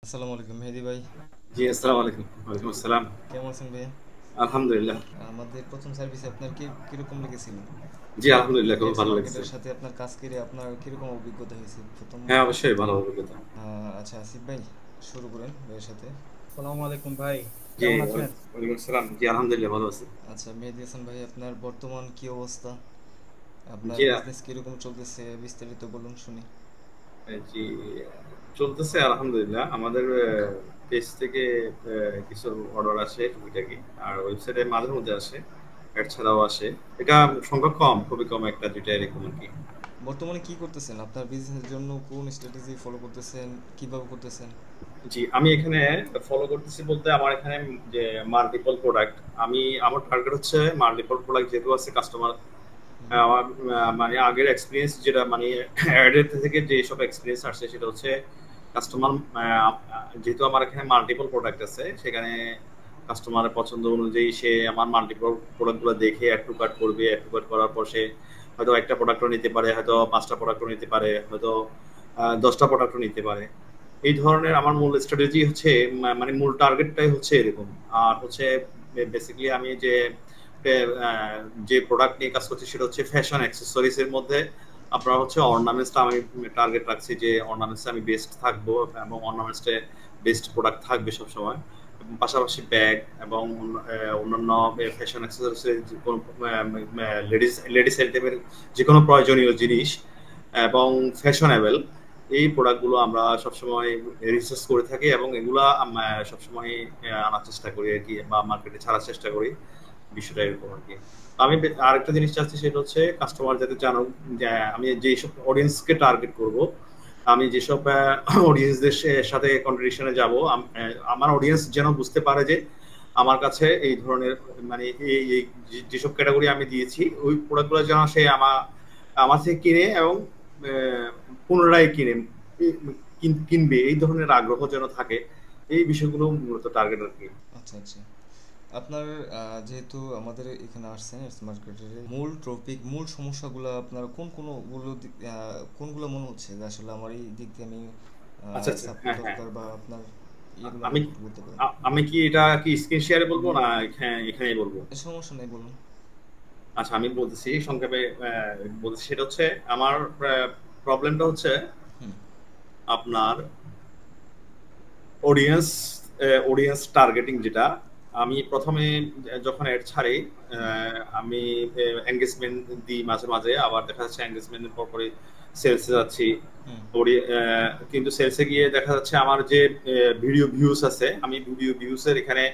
আসসালামু আলাইকুম মেহেদি ভাই। জি, আসসালামু আলাইকুম। ওয়ালাইকুম আসসালাম। কেমন আছেন ভাইয়া? আলহামদুলিল্লাহ। আমাদের প্রথম সার্ভিসে আপনার কিরকম লেগেছিল? জি, আলহামদুলিল্লাহ খুব এডস ভালো লেগেছে। মার্কেটের সাথে আপনার কাজ করে আপনার কিরকম অভিজ্ঞতা হয়েছে প্রথম? হ্যাঁ, অবশ্যই ভালো অভিজ্ঞতা। আচ্ছা, আসিফ ভাই শুরু করেন ভাইয়ের সাথে। আসসালামু আলাইকুম ভাই, জি, কেমন আছেন? ওয়ালাইকুম আসসালাম। জি, আলহামদুলিল্লাহ ভালো আছি। আচ্ছা মেহেদি হাসান ভাই, আপনার বর্তমান কি অবস্থা? আপনার জি, বিজনেস কিরকম চলতেছে বিস্তারিত বলুন শুনি। জি, চলতেছে আলহামদুলিল্লাহ। আমাদের পেজ থেকে কিছু অর্ডার আসে টুকিটাকি। আর ওয়েবসাইটে মাঝে মধ্যে আসে। অ্যাড ছাড়াও আসে। এটা সংখ্যা কম, খুবই কম, একটা দুইটা এরকম আরকি। বর্তমানে কি করতেছেন? আপনার বিজনেসের জন্য কোন স্ট্র্যাটেজি ফলো করতেছেন, কিভাবে করতেছেন? জি, আমি এখানে ফলো করতেছি বলতে আমার এখানে যে মাল্টিপল প্রোডাক্ট, আমার টার্গেট হচ্ছে মাল্টিপল প্রোডাক্ট যেহেতু আছে কাস্টমার। হুম। আমার মানে আগের এক্সপিরিয়েন্স যেটা মানে অ্যাডের থেকে যে সব এক্সপিরিয়েন্স আসছে সেটা হচ্ছে কাস্টমার, যেহেতু আমার এখানে মাল্টিপল প্রোডাক্ট আছে সেখানে কাস্টমারের পছন্দ অনুযায়ী সে আমার মাল্টিপল প্রোডাক্টগুলো দেখে অ্যাড টু কার্ট করবে। অ্যাড টু কার্ট করার পর সে হয়তো একটা প্রোডাক্টও নিতে পারে, হয়তো পাঁচটা প্রোডাক্টও নিতে পারে, হয়তো 10টা প্রোডাক্টও নিতে পারে। এই ধরনের আমার মূল স্ট্র্যাটেজি হচ্ছে, মানে মূল টার্গেটটাই হচ্ছে এরকম। আর হচ্ছে বেসিক্যালি আমি আহ, যে প্রোডাক্ট নিয়ে কাজ করছি সেটা হচ্ছে ফ্যাশন অ্যাক্সেসরিজ এর মধ্যে। আপনার হচ্ছে অর্নামেন্টসটা আমি টার্গেট রাখছি যে অর্নামেন্টসে আমি বেস্ট থাকবো এবং অর্নামেন্টসে বেস্ট প্রোডাক্ট থাকবে সবসময়। এবং পাশাপাশি ব্যাগ এবং অন্যান্য ফ্যাশন অ্যাক্সেসরিজ, যে কোনো লেডিস আইটেমের যে কোনো প্রয়োজনীয় জিনিস এবং ফ্যাশনেবল এই প্রোডাক্টগুলো আমরা সবসময় রিসার্চ করে থাকি এবং এগুলা সবসময় আনার চেষ্টা করি আর কি, বা মার্কেটে ছাড়ার চেষ্টা করি। বিষয়টা এরকম আর কি। আমি আরেকটা জিনিস চাচ্ছি সেটা হচ্ছে কাস্টমার যাতে জানো যে আমি যেসব অডিয়েন্সকে টার্গেট করব, আমি যেসব অডিয়েন্সদের সাথে কন্ট্রিবিউশনে যাব, আমার অডিয়েন্স যেন বুঝতে পারে যে আমার কাছে এই ধরনের, মানে এই যেসব ক্যাটাগরি আমি দিয়েছি ওই প্রোডাক্টগুলো যেন সে আমার থেকে কিনে এবং আহ, পুনরায় কিনবে, এই ধরনের আগ্রহ যেন থাকে। এই বিষয়গুলো মূলত টার্গেট আর কি। আচ্ছা আচ্ছা, আপনার যেহেতু আমাদের এখানে আসছেন এডস মার্কেটের মূল টপিক, মূল সমস্যাগুলো আপনার কোনগুলো মনে হচ্ছে যে আসলে আমার এই দিক দিয়ে আমি আচ্ছা আচ্ছা, সাপোর্ট হ্যাঁ হ্যাঁ। দরকার, বা আপনার ইয়েগুলো আমি আমাকে একটু বলতে পারেন? আমি কি এটা কি স্ক্রিন শেয়ারে বলবো না এখানেই বলবো? সমস্যা নেই, বলুন। আচ্ছা, আমি বলতেছি সংক্ষেপে। বলতেছি সেটা হচ্ছে আমার প্রবলেমটা হচ্ছে হুম। আপনার অডিয়েন্স অডিয়েন্স টার্গেটিং যেটা। আমি প্রথমে যখন অ্যাড ছাড়ি, আমি এঙ্গেজমেন্ট দিই মাঝে মাঝে, আবার দেখা যাচ্ছে এঙ্গেজমেন্টের পরপরই সেলসে যাচ্ছি। হুম। কিন্তু সেলসে গিয়ে দেখা যাচ্ছে আমার যে ভিডিও ভিউস আছে, আমি ভিডিও ভিউসের এখানে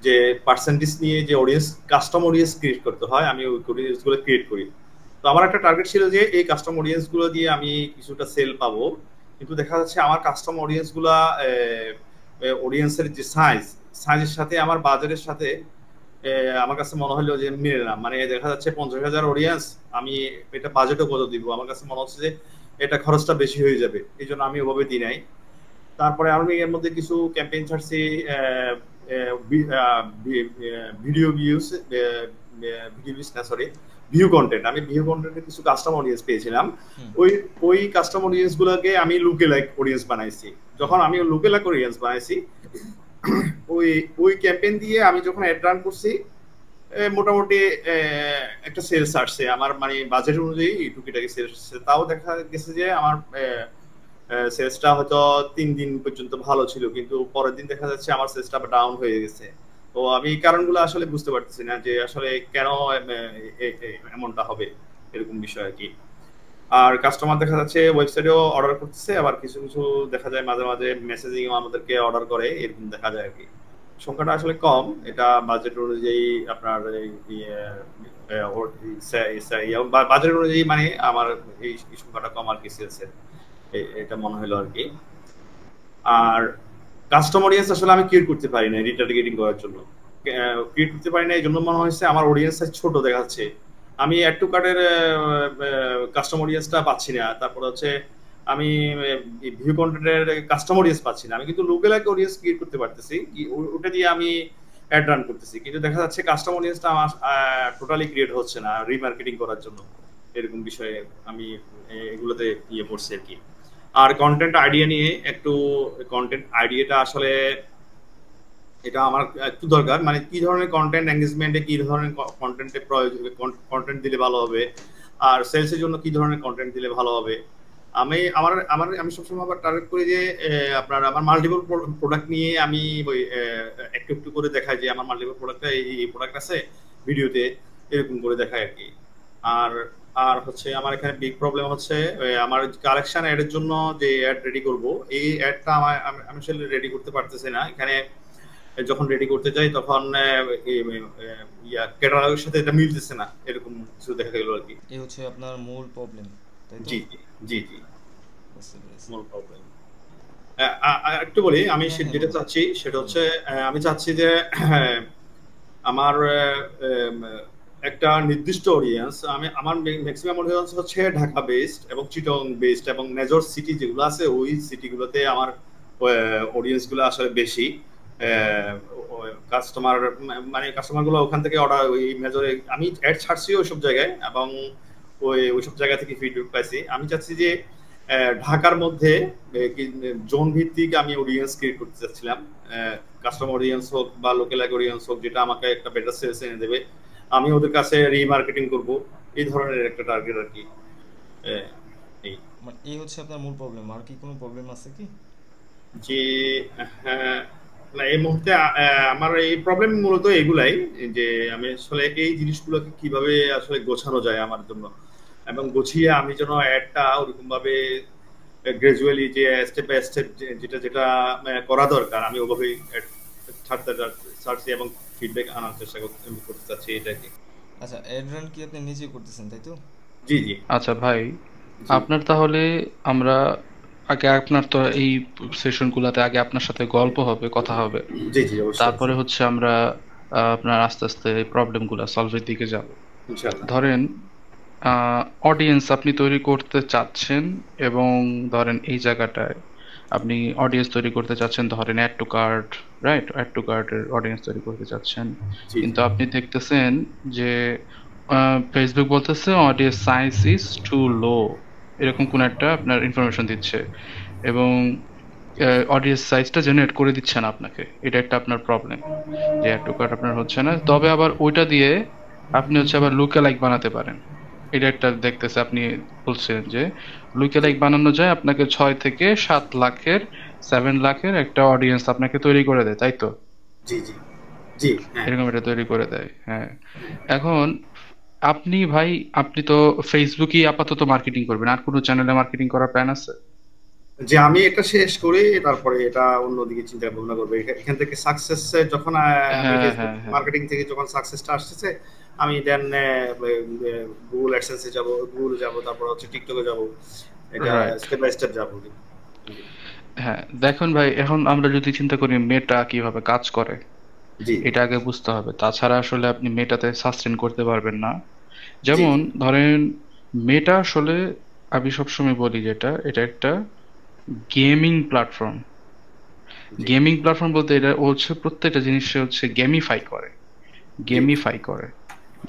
যে পার্সেন্টেজ নিয়ে যে অডিয়েন্স, কাস্টম অডিয়েন্স ক্রিয়েট করতে হয়, আমি ওই অডিয়েন্স গুলো ক্রিয়েট করি। তো আমার একটা টার্গেট ছিল যে এই কাস্টম অডিয়েন্স গুলো দিয়ে আমি কিছুটা সেল পাবো। কিন্তু দেখা যাচ্ছে আমার কাস্টম অডিয়েন্স গুলা, অডিয়েন্সের যে সাইজের সাথে আমার বাজারের সাথে আমার কাছে মনে হলো যে মিলে না। মানে দেখা যাচ্ছে 50,000 অডিয়েন্স, আমি এটা বাজেটও কত দিব, আমার কাছে মনে হচ্ছে যে এটা খরচটা বেশি হয়ে যাবে, এই জন্য আমি ওভাবে দিই নাই। তারপরে আমি এর মধ্যে কিছু ক্যাম্পেইন ছাড়ছি, ভিডিও ভিউজ, ভিডিও ভিউজ না, সরি, ভিউ কন্টেন্ট। আমি ভিউ কন্টেন্টের কিছু কাস্টম অডিয়েন্স পেয়েছিলাম। হুম। ওই ওই কাস্টম অডিয়েন্স গুলোকে আমি লুকে লাইক অডিয়েন্স বানাইছি। হুম। যখন আমি লুকে লাইক অডিয়েন্স বানাইছি, ওই ওই ক্যাম্পেইন দিয়ে আমি যখন অ্যাড রান করছি, মোটামুটি একটা সেলস আসছে আমার, মানে বাজেট অনুযায়ী টুকিটাকি সেলস আসছে। তাও দেখা গেছে যে আমার সেলসটা হয়তো 3 দিন পর্যন্ত ভালো ছিল, কিন্তু পরের দিন দেখা যাচ্ছে আমার সেলসটা ডাউন হয়ে গেছে। তো আমি এই কারণগুলো আসলে বুঝতে পারতেছি না যে আসলে কেন এমনটা হবে, এরকম বিষয় আর কি। আর কাস্টমার দেখা যাচ্ছে ওয়েবসাইটেও অর্ডার করতেছে, আবার কিছু কিছু দেখা যায় মাঝে মাঝে মেসেজিং আমাদেরকে অর্ডার করে, এরকম দেখা যায় আর কি। সংখ্যাটা আসলে কম, এটা বাজেট অনুযায়ী আপনার বাজেট অনুযায়ী, মানে আমার এই সংখ্যাটা কম আর কি সেলসের, এটা মনে হলো আর কি। আর কাস্টম অডিয়েন্স আসলে আমি ক্রিয়েট করতে পারি না রিটার্গেটিং করার জন্য। ক্রিয়েট করতে পারি না, এই জন্য মনে হয়েছে আমার অডিয়েন্স সাইজ ছোট দেখাচ্ছে। আমি অ্যাড টু কার্টের কাস্টম অডিয়েন্সটা পাচ্ছি না। তারপর হচ্ছে আমি ভিউ কন্টেন্টের কাস্টম অডিয়েন্স পাচ্ছি না। আমি কিন্তু লোকাল একটা অডিয়েন্স ক্রিয়েট করতে পারতেছি, ওটা দিয়ে আমি অ্যাড রান করতেছি, কিন্তু দেখা যাচ্ছে কাস্টম অডিয়েন্সটা আমার টোটালি ক্রিয়েট হচ্ছে না রিমার্কেটিং করার জন্য। এরকম বিষয়ে আমি এগুলোতে ইয়ে পড়ছি আর কি। আর কন্টেন্ট আইডিয়া নিয়ে একটু, কন্টেন্ট আইডিয়াটা আসলে এটা আমার একটু দরকার, মানে কি ধরনের কন্টেন্ট এঙ্গেজমেন্টে কি ধরনের কন্টেন্টে প্রয়োজন, কন্টেন্ট দিলে ভালো হবে, আর সেলসের জন্য কি ধরনের কন্টেন্ট দিলে ভালো হবে। আমি আমার আমার আমি সবসময় আবার টার্গেট করি যে আপনার আমার মাল্টিপল প্রোডাক্ট নিয়ে আমি ওই একটু একটু করে দেখাই যে আমার মাল্টিপল প্রোডাক্টটা এই প্রোডাক্ট আছে ভিডিওতে, এরকম করে দেখাই আর কি। আর আর হচ্ছে আমার এখানে বিগ প্রবলেম হচ্ছে আমার কালেকশন অ্যাড এর জন্য যে অ্যাড রেডি করব, এই অ্যাডটা আমি আসলে রেডি করতে পারতেছি না। এখানে যখন রেডি করতে যাই তখন ক্যাটালগের সাথে এটা মিলতেছে না, এরকম কিছু দেখা গেল আর কি। এই হচ্ছে আপনার মূল প্রবলেম, তাই তো? জি জি জি, বুঝতে পেরেছি। মূল প্রবলেম। একটু বলি আমি হ্যাঁ হ্যাঁ যেটা বলুন। চাচ্ছি সেটা বলুন। হচ্ছে আমি চাচ্ছি যে আমার উম, একটা নির্দিষ্ট অডিয়েন্স, আমার ম্যাক্সিমাম অডিয়েন্স হচ্ছে ঢাকা বেসড এবং চিটং বেসড এবং মেজর সিটি যেগুলো আছে ওই সিটিগুলোতে আমার অডিয়েন্স গুলো আসলে বেশি। কাস্টমার মানে কাস্টমার গুলো ওখান থেকে অর্ডার, ওই মেজরে আমি অ্যাড ছাড়ছি ওইসব জায়গায় এবং ওইসব জায়গা থেকে ফিডব্যাক পাইছি। আমি চাচ্ছি যে ঢাকার মধ্যে জোন ভিত্তিক আমি অডিয়েন্স ক্রিয়েট করতে চাচ্ছিলাম, কাস্টমার অডিয়েন্স হোক বা লোকাল অডিয়েন্স হোক, যেটা আমাকে একটা বেটার সেলস এনে দেবে। আমি ওদের কাছে রিমার্কেটিং করব, এই ধরনের একটা টার্গেট আর কি। আহ, এই মানে এই হচ্ছে আপনার মূল প্রবলেম, আর কি কোনো প্রবলেম আছে কি? যে হ্যাঁ, না এই মুহূর্তে আমার এই প্রবলেম মূলত এগুলাই, যে আমি আসলে এই জিনিসগুলোকে কিভাবে আসলে গোছানো যায় আমার জন্য, এবং গুছিয়ে আমি যেন অ্যাডটা ওরকম ভাবে গ্রাজুয়ালি যে স্টেপ বাই স্টেপ যেটা যেটা করা দরকার আমি ওভাবেই ছাড়তে ছাড়ছি এবং ফিডব্যাক আনার চেষ্টা করতে চাচ্ছি, এটা কি। আচ্ছা, অ্যাড রান কি আপনি নিজে করতেছেন, তাই তো? জি জি আচ্ছা ভাই, জি আপনার তাহলে আমরা আগে আপনার তো এই সেশনগুলোতে আগে আপনার সাথে গল্প হবে, কথা হবে। জি জি, অবশ্যই তারপরে অবশ্যই, হচ্ছে আমরা আপনার আস্তে আস্তে এই প্রবলেমগুলো সলভের দিকে যাব। ইনশাআল্লাহ। ধরেন অডিয়েন্স আপনি তৈরি করতে চাচ্ছেন, এবং ধরেন এই জায়গাটায় আপনি অডিয়েন্স তৈরি করতে চাচ্ছেন, ধরেন add to cart, right? Add to কার্টের অডিয়েন্স তৈরি করতে চাচ্ছেন, জি জি কিন্তু আপনি দেখতেছেন যে ফেসবুক বলতেছে audience size is to low, এরকম কোন একটা আপনার ইনফরমেশন দিচ্ছে, এবং অডিয়েন্স সাইজটা জেনারেট করে দিচ্ছে না আপনাকে। এটা একটা আপনার প্রবলেম, যে অ্যাড টু কার্ট আপনার হচ্ছে না। তবে আবার ওইটা দিয়ে আপনি হচ্ছে আবার লুকে লাইক বানাতে পারেন। এটা একটা দেখতেছে, আপনি বলছেন যে লুকে লাইক বানানো যায়, আপনাকে 6 থেকে 7 লাখের 7 লাখের একটা অডিয়েন্স আপনাকে তৈরি করে দেয়, তাই তো? জি জি জি, হ্যাঁ। এরকম এটা তৈরি করে দেয়, হ্যাঁ। এখন আপনি ভাই, আপনি তো ফেসবুকই আপাতত মার্কেটিং করবেন, আর কোনো চ্যানেলে মার্কেটিং করার প্ল্যান আছে? যে আমি এটা শেষ করি তারপরে এটা অন্যদিকে চিন্তা ভাবনা করবো। এখান থেকে সাকসেস যখন আমি হ্যাঁ ফেসবুক হ্যাঁ হ্যাঁ, মার্কেটিং থেকে যখন সাকসেসটা আসতেছে, আমি দেন গুগল অ্যাডসেন্সে যাব, গুগল যাব, তারপর হচ্ছে টিকটকে যাব, এটা রাইট। স্টেপ বাই স্টেপ যাবো। হ্যাঁ, দেখুন ভাই, এখন আমরা যদি চিন্তা করি মেটা কিভাবে কাজ করে, জি এটা আগে বুঝতে হবে। তাছাড়া আসলে আপনি মেটাতে সাস্টেন করতে পারবেন না। জি যেমন জি ধরেন, মেটা আসলে আমি সবসময় বলি যেটা, এটা একটা গেমিং প্ল্যাটফর্ম। জি গেমিং প্ল্যাটফর্ম বলতে এটা ও হচ্ছে প্রত্যেকটা জিনিস সে হচ্ছে গেমিফাই করে, জি গেমিফাই করে।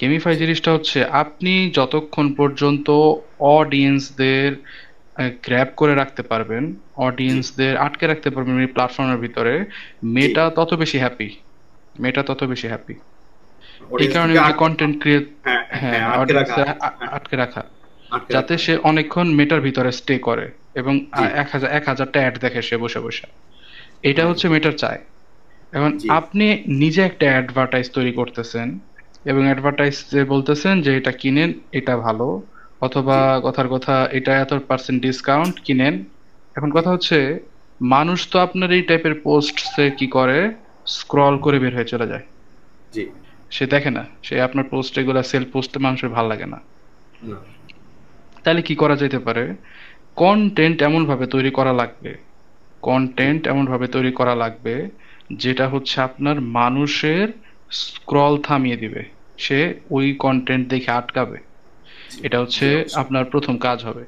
গেমিফাই জি জিনিসটা হচ্ছে আপনি যতক্ষণ পর্যন্ত অডিয়েন্সদের গ্র্যাব করে রাখতে পারবেন, জি অডিয়েন্সদের আটকে রাখতে পারবেন এই প্ল্যাটফর্মের ভিতরে, জি, মেটা তত বেশি হ্যাপি, মেটা তত বেশি হ্যাপি। এই কারণে অডিয়েন্সকে ওই যে কন্টেন্ট ক্রিয়েট, হ্যাঁ হ্যাঁ হ্যাঁ হ্যাঁ, আটকে রাখা, অডিয়েন্সদের হ্যাঁ আটকে রাখা, আটকে যাতে রাখা, সে অনেকক্ষণ মেটার ভিতরে স্টে করে, এবং জি 1,000টা অ্যাড দেখে সে বসে বসে। এটা হ্যাঁ হচ্ছে মেটার চায়। এখন জি আপনি নিজে একটা অ্যাডভার্টাইজ তৈরি করতেছেন, এবং অ্যাডভার্টাইজ যে বলতেছেন যে এটা কিনেন, এটা ভালো, অথবা জি কথার কথা এটা এত% ডিসকাউন্ট কিনেন। এখন কথা হচ্ছে, মানুষ তো আপনার এই টাইপের পোস্ট সে কি করে, স্ক্রল করে বের হয়ে চলে যায়, জি, সে দেখে না, সে আপনার পোস্ট এগুলা সেল পোস্ট মানুষের ভালো লাগে না। না তাহলে কি করা যেতে পারে? কন্টেন্ট এমন ভাবে তৈরি করা লাগবে, জি কন্টেন্ট এমন ভাবে তৈরি করা লাগবে যেটা হচ্ছে আপনার মানুষের স্ক্রল থামিয়ে দিবে, সে ওই কন্টেন্ট দেখে আটকাবে। জি এটা জি, হচ্ছে অবশ্যই আপনার প্রথম কাজ হবে।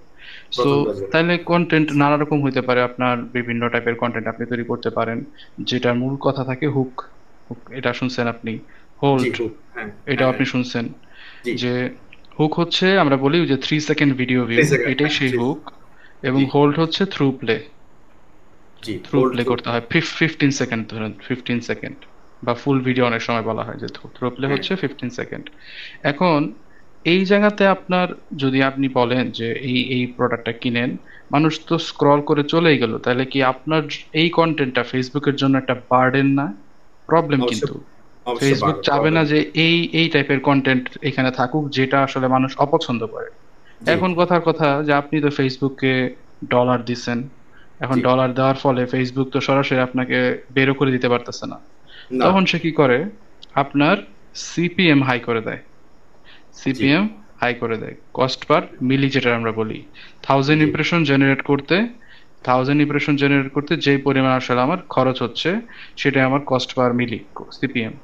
সো প্রথম কাজ হবে। তাহলে কন্টেন্ট নানা রকম হইতে পারে, আপনার বিভিন্ন টাইপের কন্টেন্ট আপনি তৈরি করতে পারেন, যেটার মূল কথা থাকে হুক। হুক এটা শুনছেন আপনি, জি হোল্ড, খুব, হ্যাঁ এটাও হ্যাঁ আপনি হ্যাঁ, শুনছেন। জি যে হুক হচ্ছে, আমরা বলি যে 3 সেকেন্ড ভিডিও 3 ভিউ, সেকেন্ড, এটাই হ্যাঁ সেই জি হুক। এবং জি হোল্ড হচ্ছে থ্রু প্লে। জি থ্রু হোল্ড প্লে করতে হয় 15 সেকেন্ড, ধরেন 15 সেকেন্ড, বা ফুল ভিডিও অনেক সময় বলা হয় যে থ্রু প্লে হ্যাঁ হচ্ছে 15 সেকেন্ড। এখন এই জায়গাতে আপনার, যদি আপনি বলেন যে এই প্রোডাক্টটা কিনেন, মানুষ তো স্ক্রল করে চলেই গেল, তাহলে কি আপনার এই কন্টেন্টটা ফেসবুকের জন্য একটা বার্ডেন না? প্রবলেম অবশ্যই কিন্তু। অবশ্যই ফেসবুক পারবে চাবে না প্রবলেম। যে এই টাইপের কন্টেন্ট এখানে থাকুক যেটা আসলে মানুষ অপছন্দ করে। জি এখন কথার কথা যে আপনি তো ফেসবুককে ডলার দিচ্ছেন, এখন জি ডলার দেওয়ার ফলে ফেসবুক তো সরাসরি আপনাকে বেরও করে দিতে পারতেছে না। না তখন সে কি করে, আপনার সিপিএম হাই করে দেয়। জি সিপিএম হাই করে দেয়, কস্ট পার মিলি যেটা আমরা বলি। থাউজেন্ড জি ইমপ্রেশন জেনারেট করতে, যেই পরিমাণ আসলে আমার খরচ হচ্ছে, সেটাই আমার কস্ট পার মিলি, সিপিএম।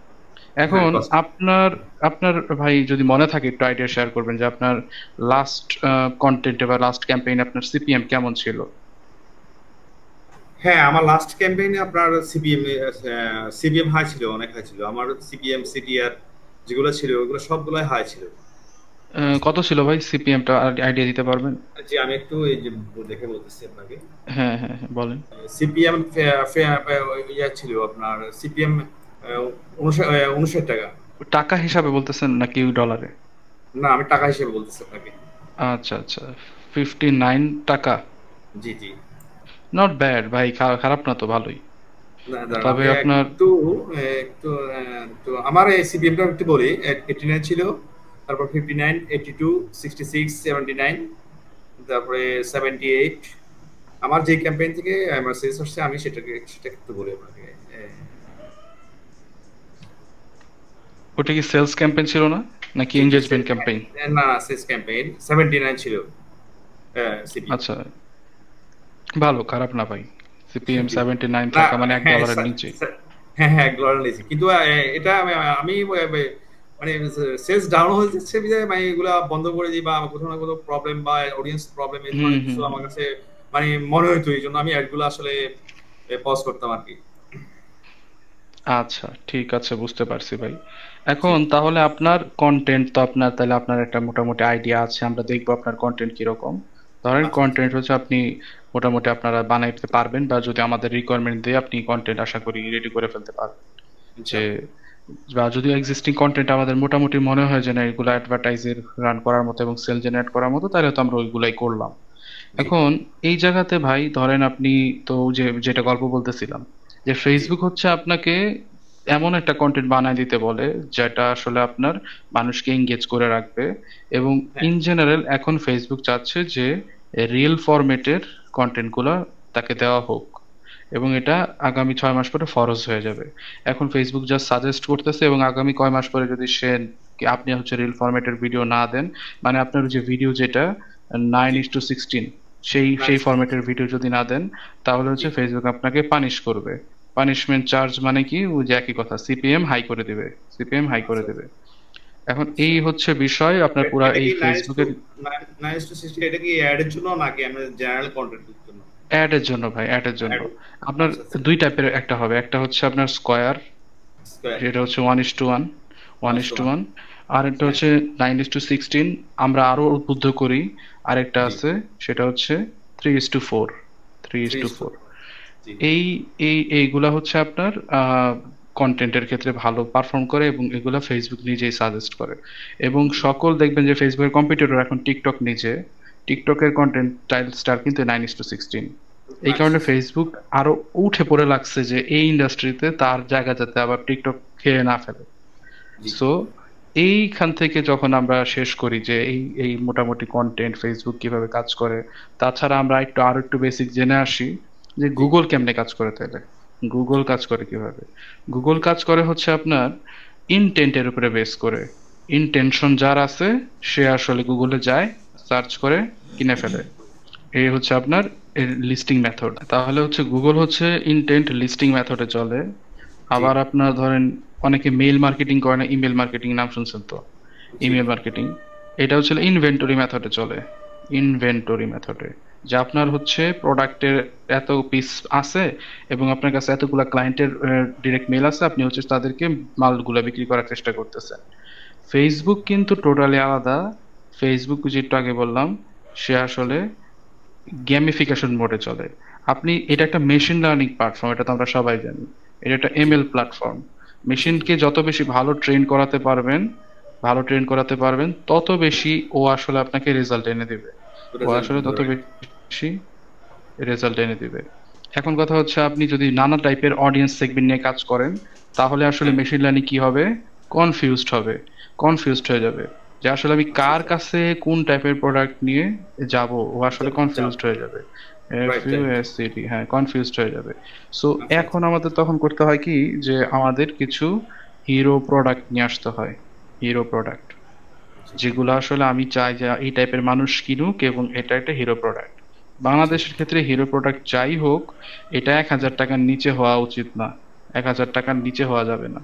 হ্যাঁ এখন কষ্ট। আপনার আপনার ভাই যদি মনে থাকে একটু আইডিয়া শেয়ার করবেন যে আপনার লাস্ট কন্টেন্টে বা লাস্ট ক্যাম্পেইন আপনার সিপিএম কেমন ছিল? হ্যাঁ আমার লাস্ট ক্যাম্পেইনে আপনার সিপিএম হাই ছিল, অনেক হাই ছিল আমার। সিপিএম সিটিআর যেগুলো ছিল ওগুলো সবগুলাই হাই ছিল। কত ছিল ভাই সিপিএমটা, আইডিয়া দিতে পারবেন? জি আমি একটু এই যে দেখে বলতেছি আপনাকে। হ্যাঁ হ্যাঁ হ্যাঁ, বলেন। সিপিএম ইয়া ছিল আপনার সিপিএম 59 টাকা। টাকা হিসাবে বলতেছেন নাকি ডলারে? না আমি টাকা হিসেবে বলতেছি আপনাকে। আচ্ছা আচ্ছা, 59 টাকা। জি জি। নট ব্যাড ভাই, খারাপ না তো, ভালোই। না দাঁড়ান তবে আমি আপনার একটু আমার এই সিপিএমটা একটু বলি। 89 ছিল, তারপর 59, 82, 66, 79, তারপরে 78। আমার যে ক্যাম্পেইন থেকে আমার সেলস আসছে আমি সেটা একটু বলি আপনাকে। ওটা কি সেলস ক্যাম্পেইন ছিল না, নাকি জি জি এনগেজমেন্ট ক্যাম্পেইন? না সেলস ক্যাম্পেইন 79 ছিল সিপিএম। আচ্ছা, ভালো, খারাপ না ভাই। সিপিএম জি 79 না থাকা মানে হ্যাঁ $1 নিচে। হ্যাঁ হ্যাঁ ডলার নিয়েছি কিন্তু এটা আমি মানে সেলস ডাউন হয়ে যাচ্ছে বিধায় মানে এগুলা বন্ধ করে দিই বা কোথাও না কোথাও প্রবলেম বা অডিয়েন্স প্রবলেম এই হুম ধরনের কিছু হুম আমার হুম। কাছে মানে মনে হতো, এই জন্য আমি অ্যাডগুলো আসলে পজ করতাম আর কি। আচ্ছা ঠিক আছে, বুঝতে পারছি ভাই। জি এখন তাহলে আপনার কন্টেন্ট তো আপনার, তাহলে আপনার একটা মোটামুটি আইডিয়া আছে, আমরা দেখবো আপনার কন্টেন্ট কিরকম। ধরেন আচ্ছা আচ্ছা কন্টেন্ট হচ্ছে আপনি মোটামুটি আপনারা বানাইতে পারবেন, বা যদি আমাদের রিকোয়ারমেন্ট দিয়ে আপনি কন্টেন্ট আশা করি রেডি করে ফেলতে পারবেন। যে, ইনশাআল্লাহ। বা যদি এক্সিস্টিং কন্টেন্ট আমাদের মোটামুটি মনে হয় যে না এগুলো অ্যাডভার্টাইজের রান করার মতো এবং সেল জেনারেট করার মতো, তাহলে তো আমরা ওইগুলাই করলাম। জি এখন এই জায়গাতে ভাই ধরেন আপনি, তো যেটা গল্প বলতেছিলাম, যে জি ফেসবুক হচ্ছে আপনাকে এমন একটা কন্টেন্ট বানায় দিতে বলে যেটা আসলে আপনার মানুষকে এঙ্গেজ করে রাখবে। এবং হ্যাঁ ইন জেনারেল এখন ফেসবুক চাচ্ছে যে রিয়েল ফরম্যাটের কন্টেন্ট গুলা তাকে দেওয়া হোক, এবং এটা আগামী 6 মাস পরে ফরজ হয়ে যাবে। এখন ফেসবুক জাস্ট সাজেস্ট করতেছে, এবং আগামী কয় মাস পরে যদি সে, কি আপনি হচ্ছে রিল ফরম্যাটের ভিডিও না দেন, মানে আপনার যে ভিডিও যেটা nine G is to sixteen সেই সেই নাইস ফরম্যাটের ভিডিও যদি না দেন, তাহলে জি হচ্ছে ফেসবুক আপনাকে পানিশ করবে। পানিশমেন্ট চার্জ মানে কি, ওই যে একই কথা, সিপিএম হাই করে দিবে, সিপিএম হাই করে আচ্ছা দিবে। এখন আচ্ছা। এই হচ্ছে বিষয় আপনার পুরা এটা এই কি ফেসবুকের। 9:60 এটা কি অ্যাড এর জন্য নাকি আমরা জেনারেল কন্টেন্টের জন্য? অ্যাড এর জন্য ভাই, অ্যাড এর জন্য। অ্যাড আপনার আচ্ছা আচ্ছা। দুই টাইপের একটা হবে, একটা হচ্ছে আপনার স্কোয়ার, স্কয়ার যেটা হচ্ছে 1:1, ওয়ান ইস টু 1:1। ওয়ান আর একটা হ্যাঁ হচ্ছে 9:16। আমরা আরো উদ্বুদ্ধ করি, আরেকটা জি আছে, সেটা হচ্ছে 3:4, 3:4। 3:4 জি এই এইগুলা হচ্ছে আপনার কন্টেন্টের ক্ষেত্রে ভালো পারফর্ম করে, এবং এগুলা ফেসবুক নিজেই সাজেস্ট করে। এবং জি সকল দেখবেন যে ফেসবুকের কম্পিটিটর এখন টিকটক নিজে, টিকটকের কন্টেন্ট স্টার কিন্তু 9:16। এই আচ্ছা কারণে আচ্ছা ফেসবুক আরো উঠে পড়ে লাগছে যে এই ইন্ডাস্ট্রিতে তার জায়গা যাতে আবার টিকটক খেয়ে না ফেলে। জি সো এইখান থেকে যখন আমরা শেষ করি যে এই এই মোটামুটি কন্টেন্ট ফেসবুক কিভাবে কাজ করে, তাছাড়া আমরা আরো একটু বেসিক জেনে আসি যে জি গুগল কেমনে কাজ করে। তাহলে গুগল কাজ করে কিভাবে? গুগল কাজ করে হচ্ছে আপনার ইনটেন্টের উপরে বেস করে। ইনটেনশন যার আছে সে আসলে গুগলে যায়, সার্চ করে, কিনে ফেলে। এই হচ্ছে আপনার লিস্টিং মেথড। তাহলে হচ্ছে গুগল হচ্ছে ইনটেন্ট লিস্টিং মেথডে চলে। জি আবার আপনার ধরেন অনেকে মেইল মার্কেটিং করে না, ইমেল মার্কেটিং নাম শুনছেন তো? জি ইমেল মার্কেটিং, এটা হচ্ছে ইনভেন্টরি মেথডে চলে। ইনভেন্টরি মেথডে, যে আপনার হচ্ছে প্রোডাক্টের এত পিস আছে, এবং আপনার কাছে এতগুলা ক্লায়েন্টের ডিরেক্ট মেল আছে, আপনি হচ্ছে তাদেরকে মালগুলা বিক্রি করার চেষ্টা করতেছেন। ফেসবুক কিন্তু টোটালি আলাদা। ফেসবুক যেটা আগে বললাম, সে জি আসলে গেমিফিকেশন মোডে চলে। আপনি এটা একটা মেশিন লার্নিং প্ল্যাটফর্ম, এটা তো আমরা সবাই জানি। এটা একটা জি এমএল প্ল্যাটফর্ম। জি জি মেশিনকে যত বেশি ভালো ট্রেন করাতে পারবেন তত বেশি ও আসলে আপনাকে রেজাল্ট এনে দিবে। ও রেজাল্ট আসলে দিবে, তত রাইট। বেশি রেজাল্ট এনে দিবে। এখন কথা হচ্ছে আপনি যদি নানা টাইপের অডিয়েন্স সেগমেন্ট নিয়ে কাজ করেন, তাহলে আসলে হ্যাঁ, মেশিন লার্নিং কি হবে, কনফিউজড হয়ে যাবে যে আসলে আমি আচ্ছা কার আচ্ছা, কাছে কোন টাইপের প্রোডাক্ট নিয়ে যাব। ও আসলে যাব, কনফিউজড হয়ে যাবে। রাইট রাইট, FUSCD, হ্যাঁ, কনফিউজড হয়ে যাবে। সো আচ্ছা এখন আচ্ছা আমাদের তখন করতে হয় কি, যে আমাদের কিছু হিরো প্রোডাক্ট নিয়ে আসতে হয়। হিরো প্রোডাক্ট আচ্ছা, যেগুলো আসলে আমি চাই যে এই টাইপের মানুষ কিনুক, এবং এটা একটা হিরো প্রোডাক্ট। জি বাংলাদেশের ক্ষেত্রে হিরো প্রোডাক্ট যাই হোক, এটা 1,000 টাকার নিচে হওয়া উচিত না। 1,000 টাকার নিচে হওয়া যাবে না।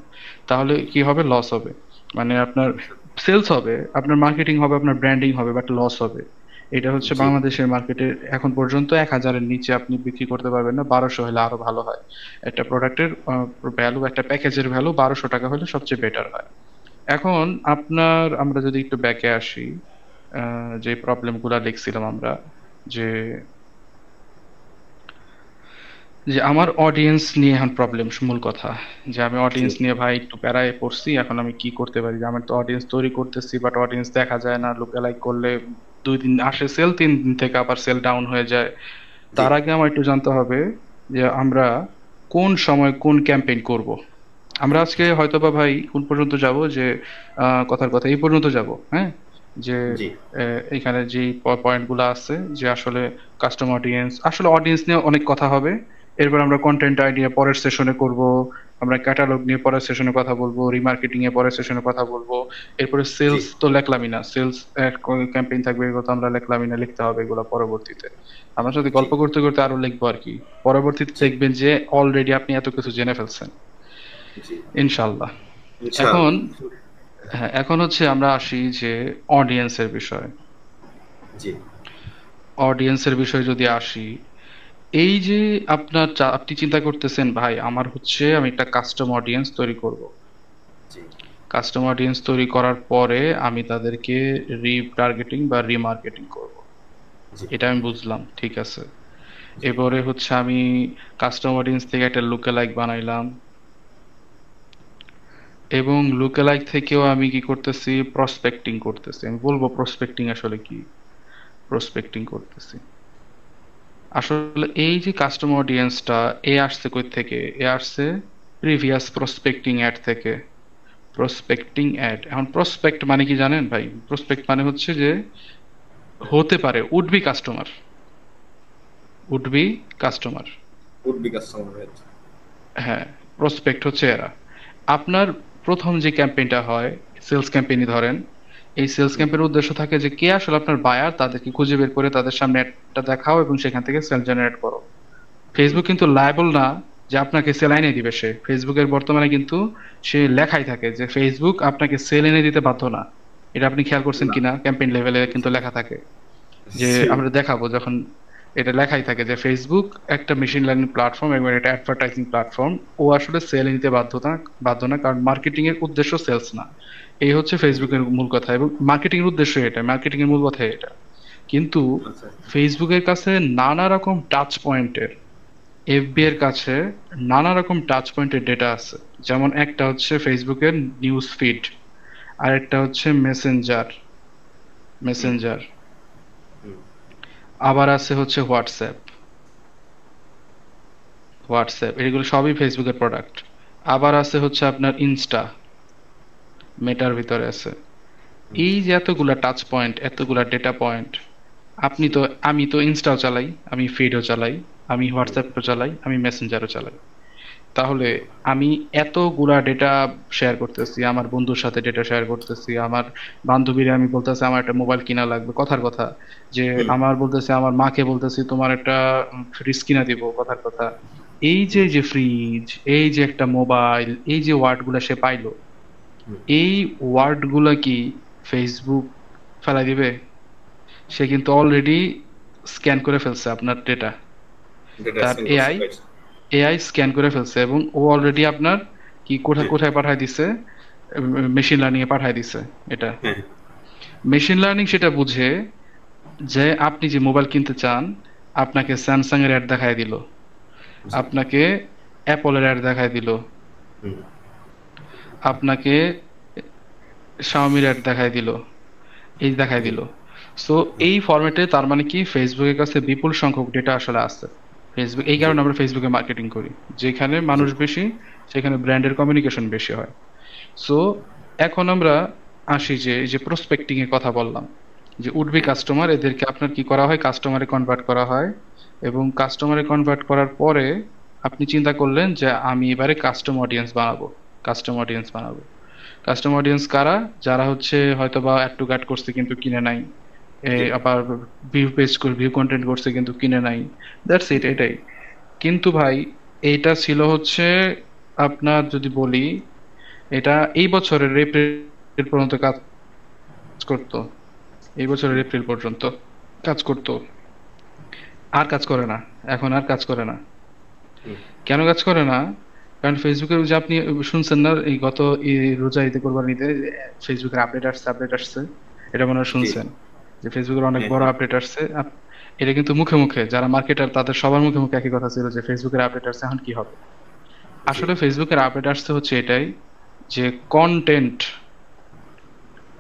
তাহলে কি হবে, লস হবে। মানে আপনার আচ্ছা, সেলস হবে, আপনার মার্কেটিং হবে, আপনার ব্র্যান্ডিং হবে, বাট লস হবে। এটা হচ্ছে জি বাংলাদেশের মার্কেটে এখন পর্যন্ত 1,000-এর নিচে আপনি বিক্রি করতে পারবেন না। 1,200 হলে আরো ভালো হয়। একটা প্রোডাক্টের ভ্যালু, একটা প্যাকেজের ভ্যালু 1,200 টাকা হলে সবচেয়ে বেটার হয়। এখন আমরা যদি একটু ব্যাকে আসি, যে প্রবলেমগুলো দেখছিলাম আমরা, যে যে আমার অডিয়েন্স নিয়ে এখন প্রবলেম, মূল কথা, যে আমি জি অডিয়েন্স নিয়ে ভাই একটু প্যারায় পড়ছি। এখন আমি কি করতে পারি, যে আমার তো অডিয়েন্স তৈরি করতেছি, বাট অডিয়েন্স দেখা যায় না। লুকালাইক করলে 2 দিন আসে সেল, 3 দিন থেকে আবার সেল ডাউন হয়ে যায়। জি তার আগে আমার একটু জানতে হবে যে আমরা কোন সময় কোন ক্যাম্পেইন করব। আমরা আজকে হয়তোবা ভাই কোন পর্যন্ত যাব, যে কথার কথা এই পর্যন্ত যাব, হ্যাঁ, যে জি এখানে যে পয়েন্টগুলো আছে, যে আসলে কাস্টমার অডিয়েন্স, আসলে অডিয়েন্স নিয়ে অনেক কথা হবে। এরপর আমরা কন্টেন্ট আইডিয়া পরের সেশনে করব, আমরা ক্যাটালগ নিয়ে পরের সেশনে কথা বলবো, রিমার্কেটিং এ পরের সেশনে কথা বলবো। এরপরে জি সেলস তো লেখলামই না, সেলস ক্যাম্পেইন থাকবে, এগুলো তো আমরা লেখলামই না, লিখতে হবে এগুলো পরবর্তীতে। আমরা যদি জি গল্প করতে করতে আরো লিখবো আর কি। পরবর্তীতে জি দেখবেন যে অলরেডি আপনি এত কিছু জেনে ফেলছেন, জি ইনশাল্লাহ। এখন, ইনশাআল্লাহ, হ্যাঁ, এখন হচ্ছে আমরা আসি যে অডিয়েন্সের বিষয়। জি অডিয়েন্সের বিষয়ে যদি আসি, এই যে আপনি চিন্তা করতেছেন ভাই, আমার হচ্ছে আমি একটা কাস্টম অডিয়েন্স তৈরি করব। জি কাস্টম অডিয়েন্স তৈরি করার পরে আমি তাদেরকে রিটার্গেটিং বা রিমার্কেটিং করব। জি এটা আমি বুঝলাম, ঠিক আছে। জি এবারে হচ্ছে আমি কাস্টম অডিয়েন্স থেকে একটা লুকালাইক বানাইলাম, এবং লুকালাইক থেকেও আমি কি করতেছি, প্রসপেক্টিং করতেছি। আমি বলবো প্রসপেক্টিং আসলে কি। প্রসপেক্টিং করতেছি আসলে এই যে কাস্টম অডিয়েন্সটা, এ আসছে কই থেকে, এ আসছে প্রিভিয়াস প্রসপেক্টিং অ্যাড থেকে। প্রসপেক্টিং অ্যাড, এখন প্রসপেক্ট মানে কি জানেন ভাই? প্রসপেক্ট মানে হচ্ছে যে হতে পারে would be customer, would be customer. would be customer, right? হ্যাঁ, প্রসপেক্ট হচ্ছে এরা। আপনার প্রথম যে ক্যাম্পেইনটা হয়, সেলস ক্যাম্পেইনই ধরেন, এই সেলস হুম, ক্যাম্পেইনের উদ্দেশ্য থাকে যে কে আসলে আপনার বায়ার, তাদেরকে খুঁজে বের করে তাদের সামনে একটা দেখাও এবং সেখান থেকে সেল জেনারেট করো। হুম, ফেসবুক কিন্তু লায়াবল না যে আপনাকে সেল এনে দিবে। সে ফেসবুকের বর্তমানে কিন্তু সে লেখাই থাকে যে ফেসবুক আপনাকে সেল এনে দিতে বাধ্য না। এটা আপনি খেয়াল করছেন না, কিনা, ক্যাম্পেইন লেভেলে কিন্তু জি লেখা থাকে যে জি আমরা দেখাবো যখন, এটা লেখাই থাকে যে ফেসবুক একটা মেশিন লার্নিং প্ল্যাটফর্ম এবং এটা অ্যাডভার্টাইজিং প্ল্যাটফর্ম। ও আসলে সেল নিতে বাধ্য না, কারণ মার্কেটিং এর উদ্দেশ্য সেলস না। এই হচ্ছে জি ফেসবুকের মূল কথা, এবং মার্কেটিং এর উদ্দেশ্য এটা, মার্কেটিং এর মূল কথা এটা। কিন্তু আচ্ছা ফেসবুকের কাছে নানা রকম টাচ পয়েন্টের, এফবি এর কাছে নানা রকম টাচ পয়েন্টের ডেটা আছে। যেমন একটা হচ্ছে ফেসবুকের নিউজ ফিড, আর একটা হচ্ছে হুম মেসেঞ্জার, হুম আবার আছে হচ্ছে হোয়াটসঅ্যাপ, এগুলো সবই ফেসবুকের প্রোডাক্ট। আবার আছে হচ্ছে আপনার ইনস্টা, মেটার ভিতরে আছে। হুম এই যে এতগুলা টাচ পয়েন্ট, এতগুলা ডেটা পয়েন্ট, আপনি তো, আমি তো ইনস্টাও চালাই, আমি ফিডও চালাই, আমি হুম হোয়াটসঅ্যাপও চালাই, আমি মেসেঞ্জারও চালাই। তাহলে আমি এতগুলা ডেটা শেয়ার করতেছি, আমার বন্ধুর সাথে ডেটা শেয়ার করতেছি, আমার বান্ধবীরা আমি বলতেছি আমার একটা মোবাইল কিনা লাগবে, কথার কথা, যে হুম আমার বলতেছি, আমার মাকে বলতেছি তোমার একটা ফ্রিজ কিনা দিব, কথার কথা। এই যে হুম যে ফ্রিজ, এই যে একটা মোবাইল, এই যে ওয়ার্ড গুলা সে পাইলো, হুম এই ওয়ার্ড গুলা কি ফেসবুক ফেলাই দিবে? সে কিন্তু অলরেডি স্ক্যান করে ফেলছে আপনার ডেটা। ডেটা তার সেন্ড করছে, এআই রাইট? এআই স্ক্যান করে ফেলছে, এবং ও অলরেডি আপনার কি জি কোথায় কোথায় পাঠায় দিছে, মেশিন লার্নিং এ পাঠায় দিছে এটা। হ্যাঁ মেশিন লার্নিং সেটা বুঝে যে আপনি যে মোবাইল কিনতে চান, আপনাকে স্যামসাং এর অ্যাড দেখায় দিল, জি। আপনাকে অ্যাপলের অ্যাড দেখায় দিল, হুম, আপনাকে শাওমির অ্যাড দেখায় দিল, এই দেখায় জি। দিল। সো এই ফরম্যাটে তার মানে কি ফেসবুকের কাছে বিপুল সংখ্যক ডেটা আসলে আছে। ফেসবুক এই জি, কারণে আমরা ফেসবুকে মার্কেটিং করি, যেখানে জি, মানুষ বেশি সেখানে ব্র্যান্ডের কমিউনিকেশন বেশি হয়। সো এখন আমরা আসি যে এই যে প্রসপেক্টিং এর কথা বললাম, যে উডবি হুম, কাস্টমার এদেরকে আপনার কি করা হয়, কাস্টমারে কনভার্ট করা হয়। এবং কাস্টমারে কনভার্ট করার পরে আপনি চিন্তা করলেন যে আমি এবারে কাস্টম অডিয়েন্স বানাবো। কাস্টম অডিয়েন্স বানাবো, কাস্টম অডিয়েন্স কারা? যারা হচ্ছে হয়তো বা অ্যাড টু কার্ট করছে কিন্তু কিনে নাই, জি, আবার ভিউ পেজ করে ভিউ কন্টেন্ট করছে কিন্তু কিনে নাই। দ্যাটস ইট, হুম, এটাই। কিন্তু ভাই এইটা ছিল হচ্ছে আপনার যদি বলি, এটা এই বছরের এপ্রিল পর্যন্ত কাজ করতো, এই বছরের হুম, এপ্রিল পর্যন্ত কাজ করতো। আর কাজ করে না, এখন আর কাজ করে না। হুম, কেন কাজ করে না? কারণ ফেসবুকের যে আপনি শুনছেন না এই গত রোজা ঈদে কোরবানিতে ফেসবুকের আপডেট আসছে, এটা মনে হয় জি, শুনছেন যে ফেসবুকের অনেক হ্যাঁ, বড় হ্যাঁ, আপডেট আসছে। এটা কিন্তু মুখে মুখে যারা মার্কেটার তাদের সবার মুখে মুখে একই কথা ছিল যে ফেসবুকের আপডেট আসছে, এখন কি হবে। জি, আসলে ফেসবুকের আপডেট আসছে হচ্ছে এটাই, যে content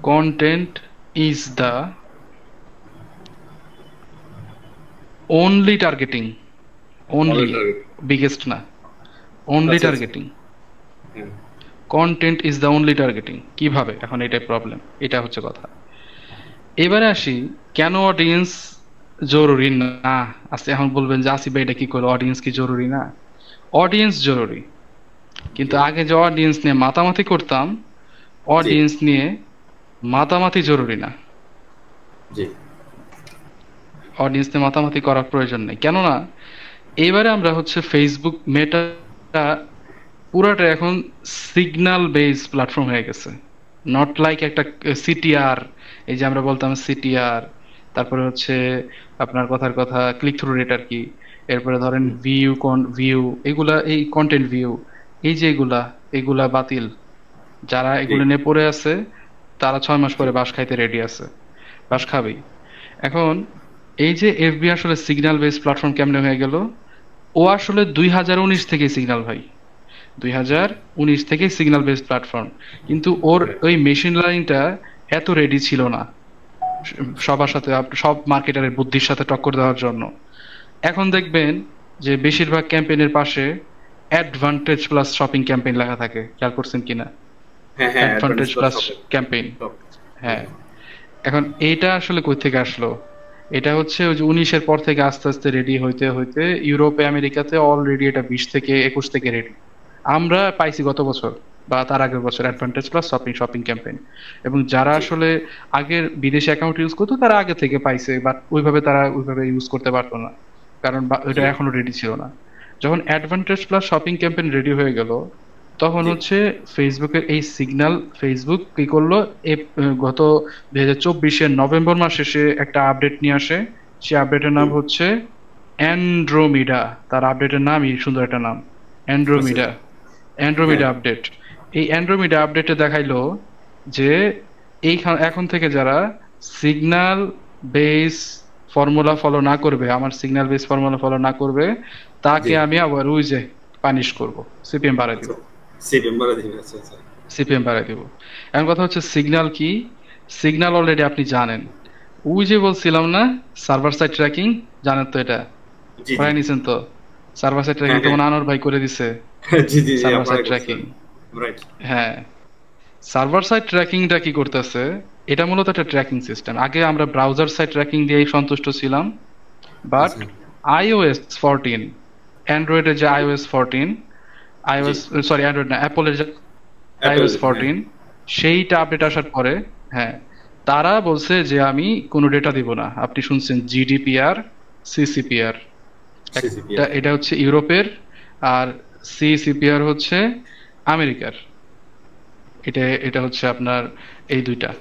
content is the only targeting, only only, target. Biggest না, ওনলি আচ্ছা, আচ্ছা, টার্গেটিং। হ্যাঁ, content is the only targeting. কিভাবে? এখন এটাই প্রবলেম, এটা হচ্ছে কথা। এবারে আসি, কেন অডিয়েন্স জরুরি না? আজকে এখন বলবেন যে আসিফ ভাই এটা কি করলো, অডিয়েন্স কি জরুরি না? অডিয়েন্স জরুরি, জি, কিন্তু আগে যে অডিয়েন্স নিয়ে মাতামাতি করতাম, জি, অডিয়েন্স নিয়ে মাতামাতি জরুরি না। জি, অডিয়েন্স নিয়ে মাতামাতি করার প্রয়োজন নেই, কেননা এবারে আমরা হচ্ছে ফেসবুক মেটা পুরাটা এখন সিগন্যাল বেস প্ল্যাটফর্ম হয়ে গেছে। নট লাইক একটা সিটিআর, এই যে আমরা বলতাম সিটিআর, তারপরে হচ্ছে আপনার কথার কথা ক্লিক থ্রু রেট আর কি, এরপরে ধরেন হুম, ভিউ, এগুলা এই কন্টেন্ট ভিউ, এই যে এগুলা এগুলা বাতিল। যারা জি, এগুলো নিয়ে পড়ে আছে তারা 6 মাস জি, পরে বাঁশ খাইতে রেডি আছে, বাঁশ খাবেই। এখন এই যে এফবি আসলে সিগন্যাল বেস প্ল্যাটফর্ম কেমনে হয়ে গেল? ও আসলে 2019 থেকে সিগন্যাল ভাই, 2019 থেকে সিগন্যাল বেস প্ল্যাটফর্ম, কিন্তু ওর হ্যাঁ, ওই মেশিন লার্নিংটা এত রেডি ছিল না সবার সাথে সব মার্কেটারের বুদ্ধির সাথে টক্কর দেওয়ার জন্য। এখন দেখবেন যে বেশিরভাগ ক্যাম্পেইনের পাশে অ্যাডভান্টেজ প্লাস শপিং ক্যাম্পেইন লেখা থাকে, খেয়াল করছেন কিনা? হ্যাঁ, হ্যাঁ, অ্যাডভান্টেজ অ্যাডভান্টেজ প্লাস প্লাস শপে, ক্যাম্পেইন। শপ, হ্যাঁ, হ্যাঁ, এখন এইটা আসলে কই থেকে আসলো? এটা হচ্ছে ওই যে 19-এর পর থেকে আস্তে আস্তে রেডি হইতে হইতে ইউরোপে আমেরিকাতে অলরেডি এটা 20 থেকে 21 থেকে রেডি। আমরা পাইছি গত বছর বা তার আগের বছর অ্যাডভান্টেজ প্লাস শপিং ক্যাম্পেইন। এবং যারা জি, আসলে আগের বিদেশি অ্যাকাউন্ট ইউজ করতো তারা আগে থেকে পাইছে, বাট ওইভাবে তারা ওইভাবে ইউজ করতে পারতো না, কারণ ওইটা জি, এখনো রেডি ছিল না। যখন advantage plus shopping campaign ready হয়ে গেল, তখন জি, হচ্ছে ফেসবুকের এই সিগন্যাল, ফেসবুক কি করলো, গত 2024-এর নভেম্বর মাসে সে একটা আপডেট নিয়ে আসে। সে আপডেটের নাম হুম, হচ্ছে অ্যান্ড্রোমিডা। তার আপডেটের নামই সুন্দর একটা নাম, আচ্ছা, অ্যান্ড্রোমিডা। হ্যাঁ, অ্যান্ড্রোমিডা আপডেট। এই অ্যান্ড্রোমিডা আপডেটে দেখাইলো যে এখন থেকে যারা সিগন্যাল বেস ফর্মুলা ফলো না করবে, আমার সিগন্যাল বেস ফর্মুলা ফলো না করবে, জি, তাকে আমি আবার ওই যে পানিশ করব, সিপিএম বাড়াই দিব, আচ্ছা, সেপ্টেম্বরে দিবে, আচ্ছা, আচ্ছা, সিপিএম বাড়াই দিব। এখন কথা হচ্ছে সিগন্যাল কি? সিগন্যাল অলরেডি আপনি জানেন। ওই যে বলছিলাম না, সার্ভার সাইড ট্র্যাকিং, জানেন তো এটা, জি, জি, করাই নিছেন তো? সার্ভার সাইড ট্র্যাকিং হ্যাঁ, তো হ্যাঁ, মনে হয় আনোয়ার ভাই করে দিছে। জি, জি, জি, সার্ভার সাইড আপনারাই ট্র্যাকিং, করছিলেন, রাইট, হ্যাঁ। সার্ভার সাইড ট্র্যাকিংটা কি করতেছে? এটা মূলত একটা ট্র্যাকিং সিস্টেম। আগে আমরা ব্রাউজার সাইড ট্র্যাকিং দিয়েই সন্তুষ্ট ছিলাম, বাট আচ্ছা, iOS 14, অ্যান্ড্রয়েডের যে iOS 14, জি, iOS সরি অ্যান্ড্রয়েড না, অ্যাপলের যে অ্যাপেল, iOS হ্যাঁ, 14, সেইটা আপডেট আসার পরে, হ্যাঁ, তারা বলছে যে আমি কোনো ডেটা দিব না। আপনি শুনছেন জিডিপিআর, সিসিপিআর। একটা সিসিপিআর, এটা হচ্ছে ইউরোপের, আর সিসিপিআর হচ্ছে আমেরিকার। এটা এটা হচ্ছে আপনার এই দুইটা।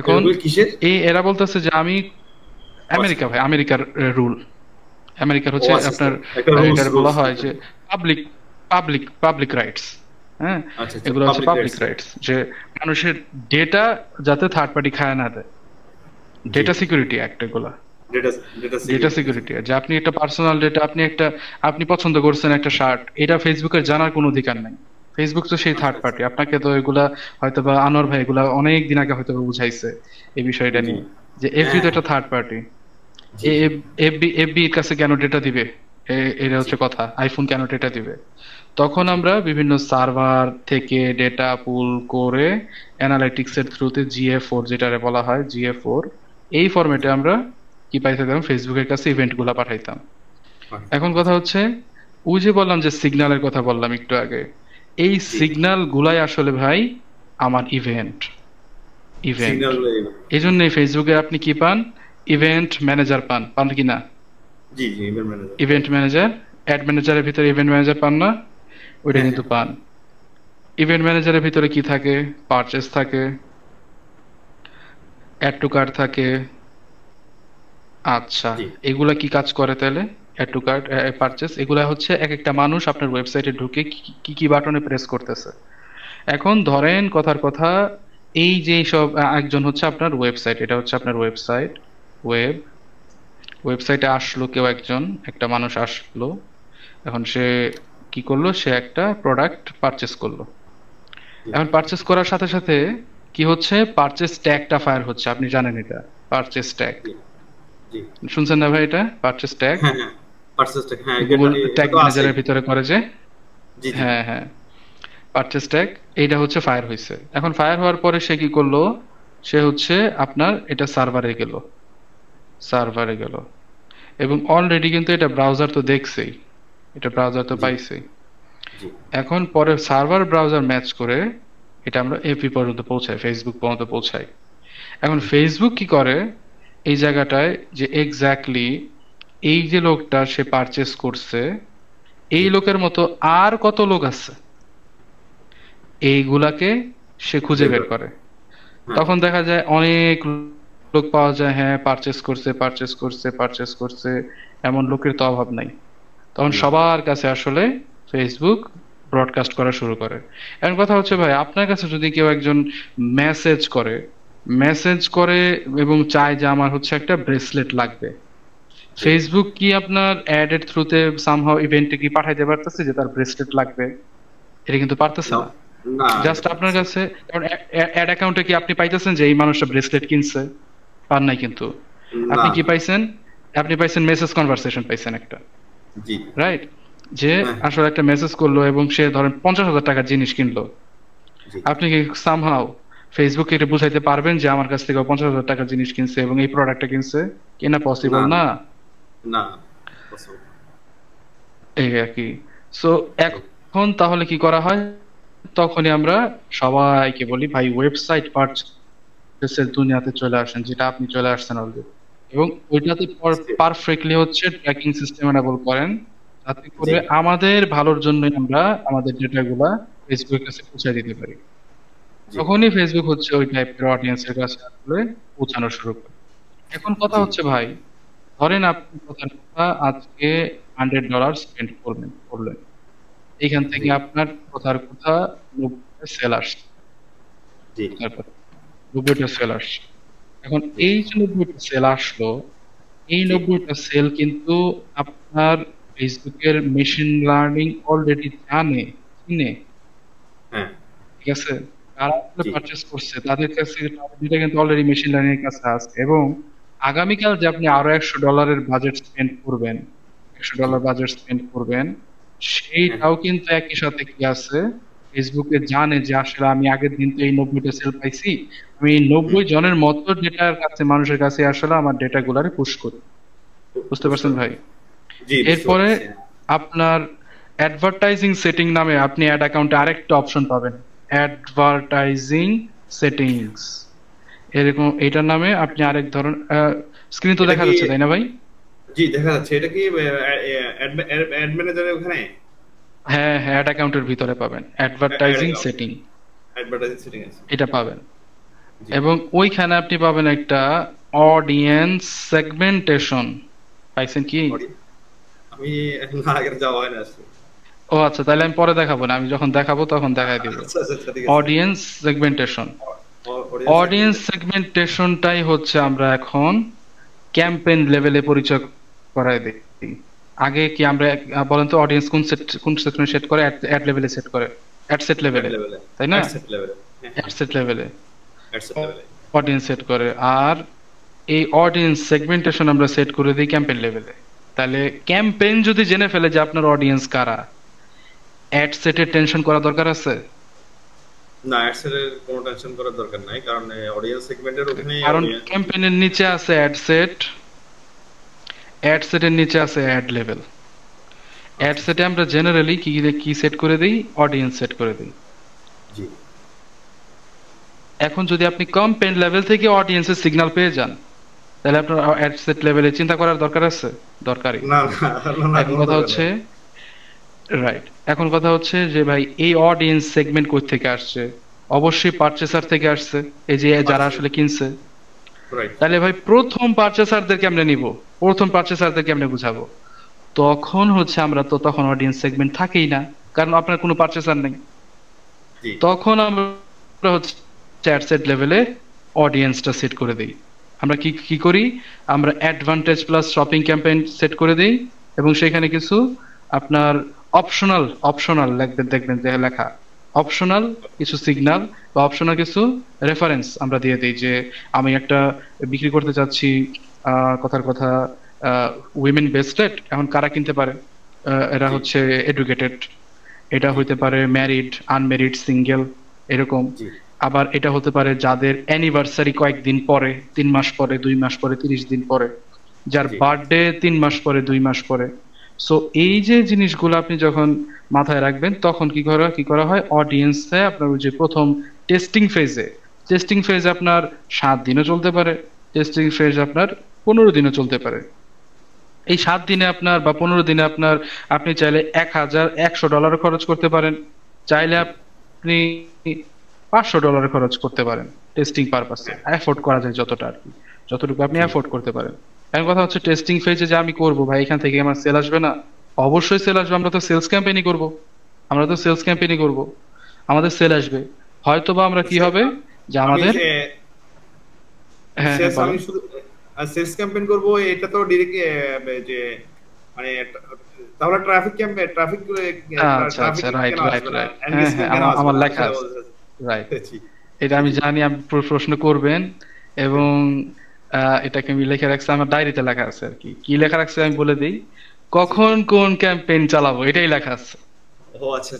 এখন এগুলো কিসের? এরা বলতেছে যে আমি, ও আচ্ছা, আমেরিকা ভাই, আমেরিকার রুল, আমেরিকার ও হচ্ছে আচ্ছা, আচ্ছা, আপনার একটা রুলস, এটার বলা রুলস, হয় যে পাবলিক পাবলিক রাইটস। হ্যাঁ, আচ্ছা, আচ্ছা, এগুলো হচ্ছে পাবলিক পাবলিক রাইটস, রাইটস, যে মানুষের ডেটা যাতে থার্ড পার্টি খায় না দেয়, জি, ডেটা সিকিউরিটি অ্যাক্ট এগুলা। Data data security. সিকিউরিটি, যে আপনি একটা পার্সোনাল ডেটা, আপনি পছন্দ করছেন একটা শার্ট, এটা ফেসবুকের জানার কোনো অধিকার নাই। ফেসবুক তো সেই আচ্ছা থার্ড আচ্ছা। পার্টি, আপনাকে তো এগুলা হয়তো বা আনোয়ার ভাই এগুলা অনেক দিন আগে হয়তো বা বুঝাইছে এই বিষয়টা জি। নিয়ে, যে এফবি হ্যাঁ তো হ্যাঁ। একটা থার্ড পার্টি। জি জি এফবি এর কাছে কেন ডেটা দিবে? এটা জি হচ্ছে কথা, আইফোন কেন ডেটা দিবে? তখন জি আমরা বিভিন্ন সার্ভার থেকে ডেটা পুল করে অ্যানালিটিক্স এর থ্রুতে GA4, যেটারে বলা হয় GA4, এই ফরম্যাটে আমরা কি পাইতাম, ফেসবুকের কাছে ইভেন্ট গুলা পাঠাইতাম। এখন কথা আচ্ছা। হচ্ছে, ওই যে বললাম যে সিগন্যালের কথা বললাম একটু আগে, এই জি সিগন্যাল গুলাই আসলে ভাই আমার ইভেন্ট ইভেন্ট সিগন্যাল। এই জন্যই ফেসবুকে আপনি কি পান, ইভেন্ট ম্যানেজার পান কি না? জি জি event manager. Event manager, ad ম্যানেজারের ভিতরে ইভেন্ট ম্যানেজার পান না? ওইটা হ্যাঁ কিন্তু হ্যাঁ। পান। ইভেন্ট ম্যানেজারের ভিতরে কি থাকে? পারচেস থাকে, অ্যাড টু কার্ট থাকে। আচ্ছা, জি এগুলা কি কাজ করে তাহলে? অ্যাড টু কার্ট, পারচেস, এগুলা হচ্ছে এক একটা মানুষ আপনার ওয়েবসাইটে ঢুকে কি কি কি বাটনে প্রেস করতেছে। এখন ধরেন কথার কথা, এই যে সব একজন হচ্ছে আপনার ওয়েবসাইট, এটা হচ্ছে আপনার ওয়েবসাইট, ওয়েব ওয়েবসাইটে আসলো কেউ একজন, একটা মানুষ আসলো। এখন সে কি করলো, সে একটা প্রোডাক্ট পারচেস করলো। জি এখন পারচেস করার সাথে সাথে কি হচ্ছে, পারচেস ট্যাগটা ফায়ার হচ্ছে, আপনি জানেন এটা, পারচেস ট্যাগ জি জি। শুনছেন না ভাই? এটা পারচেস ট্যাগ হ্যাঁ হ্যাঁ। পার্সেসটা হ্যাঁ গুগল এটা ট্যাগ তো আছেই। ম্যানেজারের ভিতরে করে যে, জি জি হ্যাঁ হ্যাঁ, পারচেস ট্যাগ, এইটা হচ্ছে ফায়ার হয়েছে। এখন ফায়ার হওয়ার পরে সে কি করলো, সে হচ্ছে আপনার এটা সার্ভারে গেল এবং অলরেডি কিন্তু এটা ব্রাউজার তো দেখছেই, এটা ব্রাউজার তো জি পাইছেই। জি এখন পরে সার্ভার ব্রাউজার ম্যাচ করে এটা আমরা এপি পর্যন্ত পৌঁছাই, ফেসবুক পর্যন্ত পৌঁছাই। এখন জি ফেসবুক কি করে এই জায়গাটায়, যে এক্স্যাক্টলি এই যে লোকটা সে পারচেস করছে, জি। এই লোকের মতো আর কত লোক আছে, এইগুলাকে সে খুঁজে বের বের করে। করে। হ্যাঁ তখন দেখা যায় অনেক লোক পাওয়া যায়, হ্যাঁ পারচেস করছে, এমন লোকের তো অভাব নাই। তখন না। সবার কাছে আসলে ফেসবুক ব্রডকাস্ট করা শুরু করে। এখন কথা হচ্ছে ভাই, আপনার কাছে যদি কেউ একজন মেসেজ করে এবং চায় যে আমার হচ্ছে একটা ব্রেসলেট লাগবে, জি। ফেসবুক কি আপনার অ্যাড এর থ্রুতে সামহাও ইভেন্টে কি পাঠাইতে পারতেছে যে তার ব্রেসলেট লাগবে? এটা কিন্তু পারতেছে না না। না এটা জাস্ট আপনার পারতেছে না। কাছে, কারণ অ্যাড অ্যাকাউন্টে কি আপনি পাইতেছেন যে এই মানুষটা ব্রেসলেট কিনছে? পান নাই কিন্তু। না আপনি কি না। পাইছেন? আপনি পাইছেন মেসেজ কনভারসেশন পাইছেন একটা, জি রাইট? যে হ্যাঁ আসলে একটা মেসেজ করলো এবং সে ধরেন 50,000 টাকার জিনিস কিনলো। জি আপনি কি সামহাও ফেসবুককে এটা বুঝাইতে পারবেন যে আমার কাছ থেকে 50,000 টাকার জিনিস কিনছে এবং এই প্রোডাক্টটা কিনছে? কিনা না পসিবল না। না possible না। এই আর কি। সো জি এখন তাহলে কি করা হয়, তখনই আমরা সবাইকে বলি ভাই ওয়েবসাইট পারচেসের দুনিয়াতে চলে আসেন, যেটা আপনি চলে আসছেন অলরেডি, এবং ওইটাতে জি পারফেক্টলি হচ্ছে ট্র্যাকিং সিস্টেম এনেবল করেন, যাতে জি করে আমাদের ভালোর জন্যই আমরা আমাদের ডেটাগুলা ফেসবুকের কাছে পৌঁছে দিতে পারি। জি তখনই ফেসবুক হচ্ছে ওই টাইপের অডিয়েন্সের কাছে আসলে পৌঁছানো শুরু করে। এখন কথা জি হচ্ছে ভাই, ধরেন আপনি কথার কথা আজকে $100 স্পেন্ড করলেন, এইখান জি থেকে আপনার কথার কথা 90টা সেল আসছে, জি কথার কথা 90টা সেল আসছে। এখন জি এই যে 90টা সেল আসলো, এই জি 90টা সেল কিন্তু আপনার ফেসবুকের মেশিন লার্নিং অলরেডি জানে, চিনে, হ্যাঁ ঠিক আছে? যারা আসলে জি পারচেজ করছে তাদের কাছে তাদের ডেটা কিন্তু অলরেডি মেশিন লার্নিং এর কাছে আছে, এবং আগামীকাল যে আপনি আরো $100 বাজেট স্পেন্ড করবেন, জি $100 বাজেট স্পেন্ড করবেন, হ্যাঁ সেইটাও কিন্তু একই সাথে কি আছে, ফেসবুকে জানে যে আসলে আমি আগের দিন তো এই 90টা সেল পাইছি, আমি এই হুম 90 জনের মতো ডেটার কাছে, মানুষের কাছে আসলে আমার ডেটা গুলারে পুশ করি। বুঝতে বুঝতে পারছেন ভাই? পারছি। জি বুঝতে এরপরে পারছি। আপনার অ্যাডভার্টাইজিং সেটিং নামে আপনি অ্যাড অ্যাকাউন্টে আরেকটা অপশন পাবেন, অ্যাডভার্টাইজিং সেটিংস, এরকম এটার নামে আপনি আরেক ধরন, স্ক্রিন তো এটা দেখা কি যাচ্ছে তাই না ভাই? জি দেখা যাচ্ছে এটা কি অ্যাড ম্যানেজারের ওখানে হ্যাঁ হ্যাঁ, অ্যাড অ্যাকাউন্টের ভিতরে পাবেন অ্যাডভার্টাইজিং সেটিং, অ্যাডভার্টাইজিং সেটিং আছে। এটা পাবেন। জি এবং ওইখানে আপনি পাবেন একটা অডিয়েন্স সেগমেন্টেশন, পাইছেন কি? Audio- আমি না আগে যাওয়া হয় না আসলে। ও আচ্ছা, তাহলে আমি পরে দেখাবো না, আমি যখন দেখাবো তখন দেখাই দিব। আচ্ছা আচ্ছা আচ্ছা, ঠিক আছে। অডিয়েন্স সেগমেন্টেশন, অডিয়েন্স অডিয়েন্স সেগমেন্টেশনটাই হচ্ছে আমরা এখন ক্যাম্পেইন লেভেলে পরিচয় করায় দেই। আগে কি আমরা বলেন তো অডিয়েন্স কোন সেকশনে সেট করে, অ্যাড লেভেলে সেট করে, অ্যাড সেট অ্যাড লেভেলে, লেভেলে, তাই না? অ্যাড সেট লেভেলে, হ্যাঁ অ্যাড সেট লেভেলে অ্যাড সেট লেভেলে। অডিয়েন্স সেট করে, আর এই অডিয়েন্স সেগমেন্টেশন আমরা সেট করে দিই ক্যাম্পেইন লেভেলে। তাহলে ক্যাম্পেইন যদি জেনে ফেলে যে আপনার অডিয়েন্স কারা, অ্যাড সেটের টেনশন করা দরকার আছে? না, অ্যাড সেটের কোনো টেনশন করার দরকার নাই, কারণ অডিয়েন্স সেগমেন্টের ওখানে কারণ ক্যাম্পেইনের নিচে আছে অ্যাড সেট, অ্যাড সেটের নিচে আছে অ্যাড লেভেল। অ্যাড সেটে আমরা জেনারেলি কি সেট করে দিই, অডিয়েন্স সেট করে দিই। জি। এখন যদি আপনি ক্যাম্পেইন লেভেল থেকে অডিয়েন্সের সিগন্যাল পেয়ে যান, তাহলে আপনার অ্যাড সেট লেভেলে চিন্তা করার দরকার আছে? দরকারই। না না না, এখন কথা হচ্ছে, রাইট, এখন কথা হচ্ছে যে ভাই এই অডিয়েন্স সেগমেন্ট কই থেকে আসছে? অবশ্যই পারচেসার থেকে আসছে, এই যে যারা আসলে কিনছে। রাইট। তাহলে ভাই প্রথম পারচেসারদেরকে আমরা নিব, প্রথম পারচেসারদেরকে আমরা বুঝাবো। তখন হচ্ছে আমরা তো তখন অডিয়েন্স সেগমেন্ট থাকেই না, কারণ আপনার কোনো পারচেসার নেই। তখন আমরা হচ্ছে অ্যাড সেট লেভেলে অডিয়েন্সটা সেট করে দিই। আমরা কি করি, আমরা advantage plus shopping campaign set করে দিই, এবং সেখানে কিছু আপনার অপশনাল দেখবেন যে লেখা অপশনাল কিছু সিগন্যাল বা অপশনাল কিছু রেফারেন্স আমরা দিয়ে দিই, যে আমি একটা বিক্রি করতে চাচ্ছি, কথার কথা উইমেন বেস্টেড, এখন কারা কিনতে পারে? এরা হচ্ছে এডুকেটেড, এটা হইতে পারে ম্যারিড, আনম্যারিড, সিঙ্গেল, এরকম। আবার এটা হতে পারে যাদের অ্যানিভার্সারি কয়েকদিন পরে, 3 মাস পরে, 2 মাস পরে, 30 দিন পরে, যার বার্থডে 3 মাস পরে, 2 মাস পরে। সো এই যে জিনিসগুলো আপনি যখন মাথায় রাখবেন, তখন কি করা হয়, অডিয়েন্সে আপনার ওই যে প্রথম টেস্টিং ফেজে আপনার 7 দিনও চলতে পারে, টেস্টিং ফেজ আপনার 15 দিনও চলতে পারে। এই 7 দিনে আপনার বা 15 দিনে আপনি চাইলে $1,100 খরচ করতে পারেন, চাইলে আপনি $500 খরচ করতে পারেন টেস্টিং পারপাসে, এফোর্ড করা যায় যতটা আর কি, যতটুকু আপনি এফোর্ড করতে পারেন। এখন কথা হচ্ছে টেস্টিং ফেজে যে আমি করবো ভাই, এখান থেকে আমার সেল আসবে না? অবশ্যই সেল আসবে। আমরা তো সেলস ক্যাম্পেইনই করব, আমাদের সেল আসবে। হয়তো বা আমরা কি হবে যে আমাদের আমি শুধু সেলস ক্যাম্পেইন করব, এটা তো ডাইরেক্ট যে মানে তাহলে ট্রাফিক আচ্ছা, রাইট, আমার লেখা আছে, রাইট, এটা আমি জানি আপনি প্রশ্ন করবেন, এবং এটাকে আমি লিখে রাখছি, আমার ডায়েরিতে লেখা আছে আর কি লেখা রাখছে আমি বলে দিই, কখন কোন ক্যাম্পেইন চালাবো এটাই লেখা আছে। ও আচ্ছা,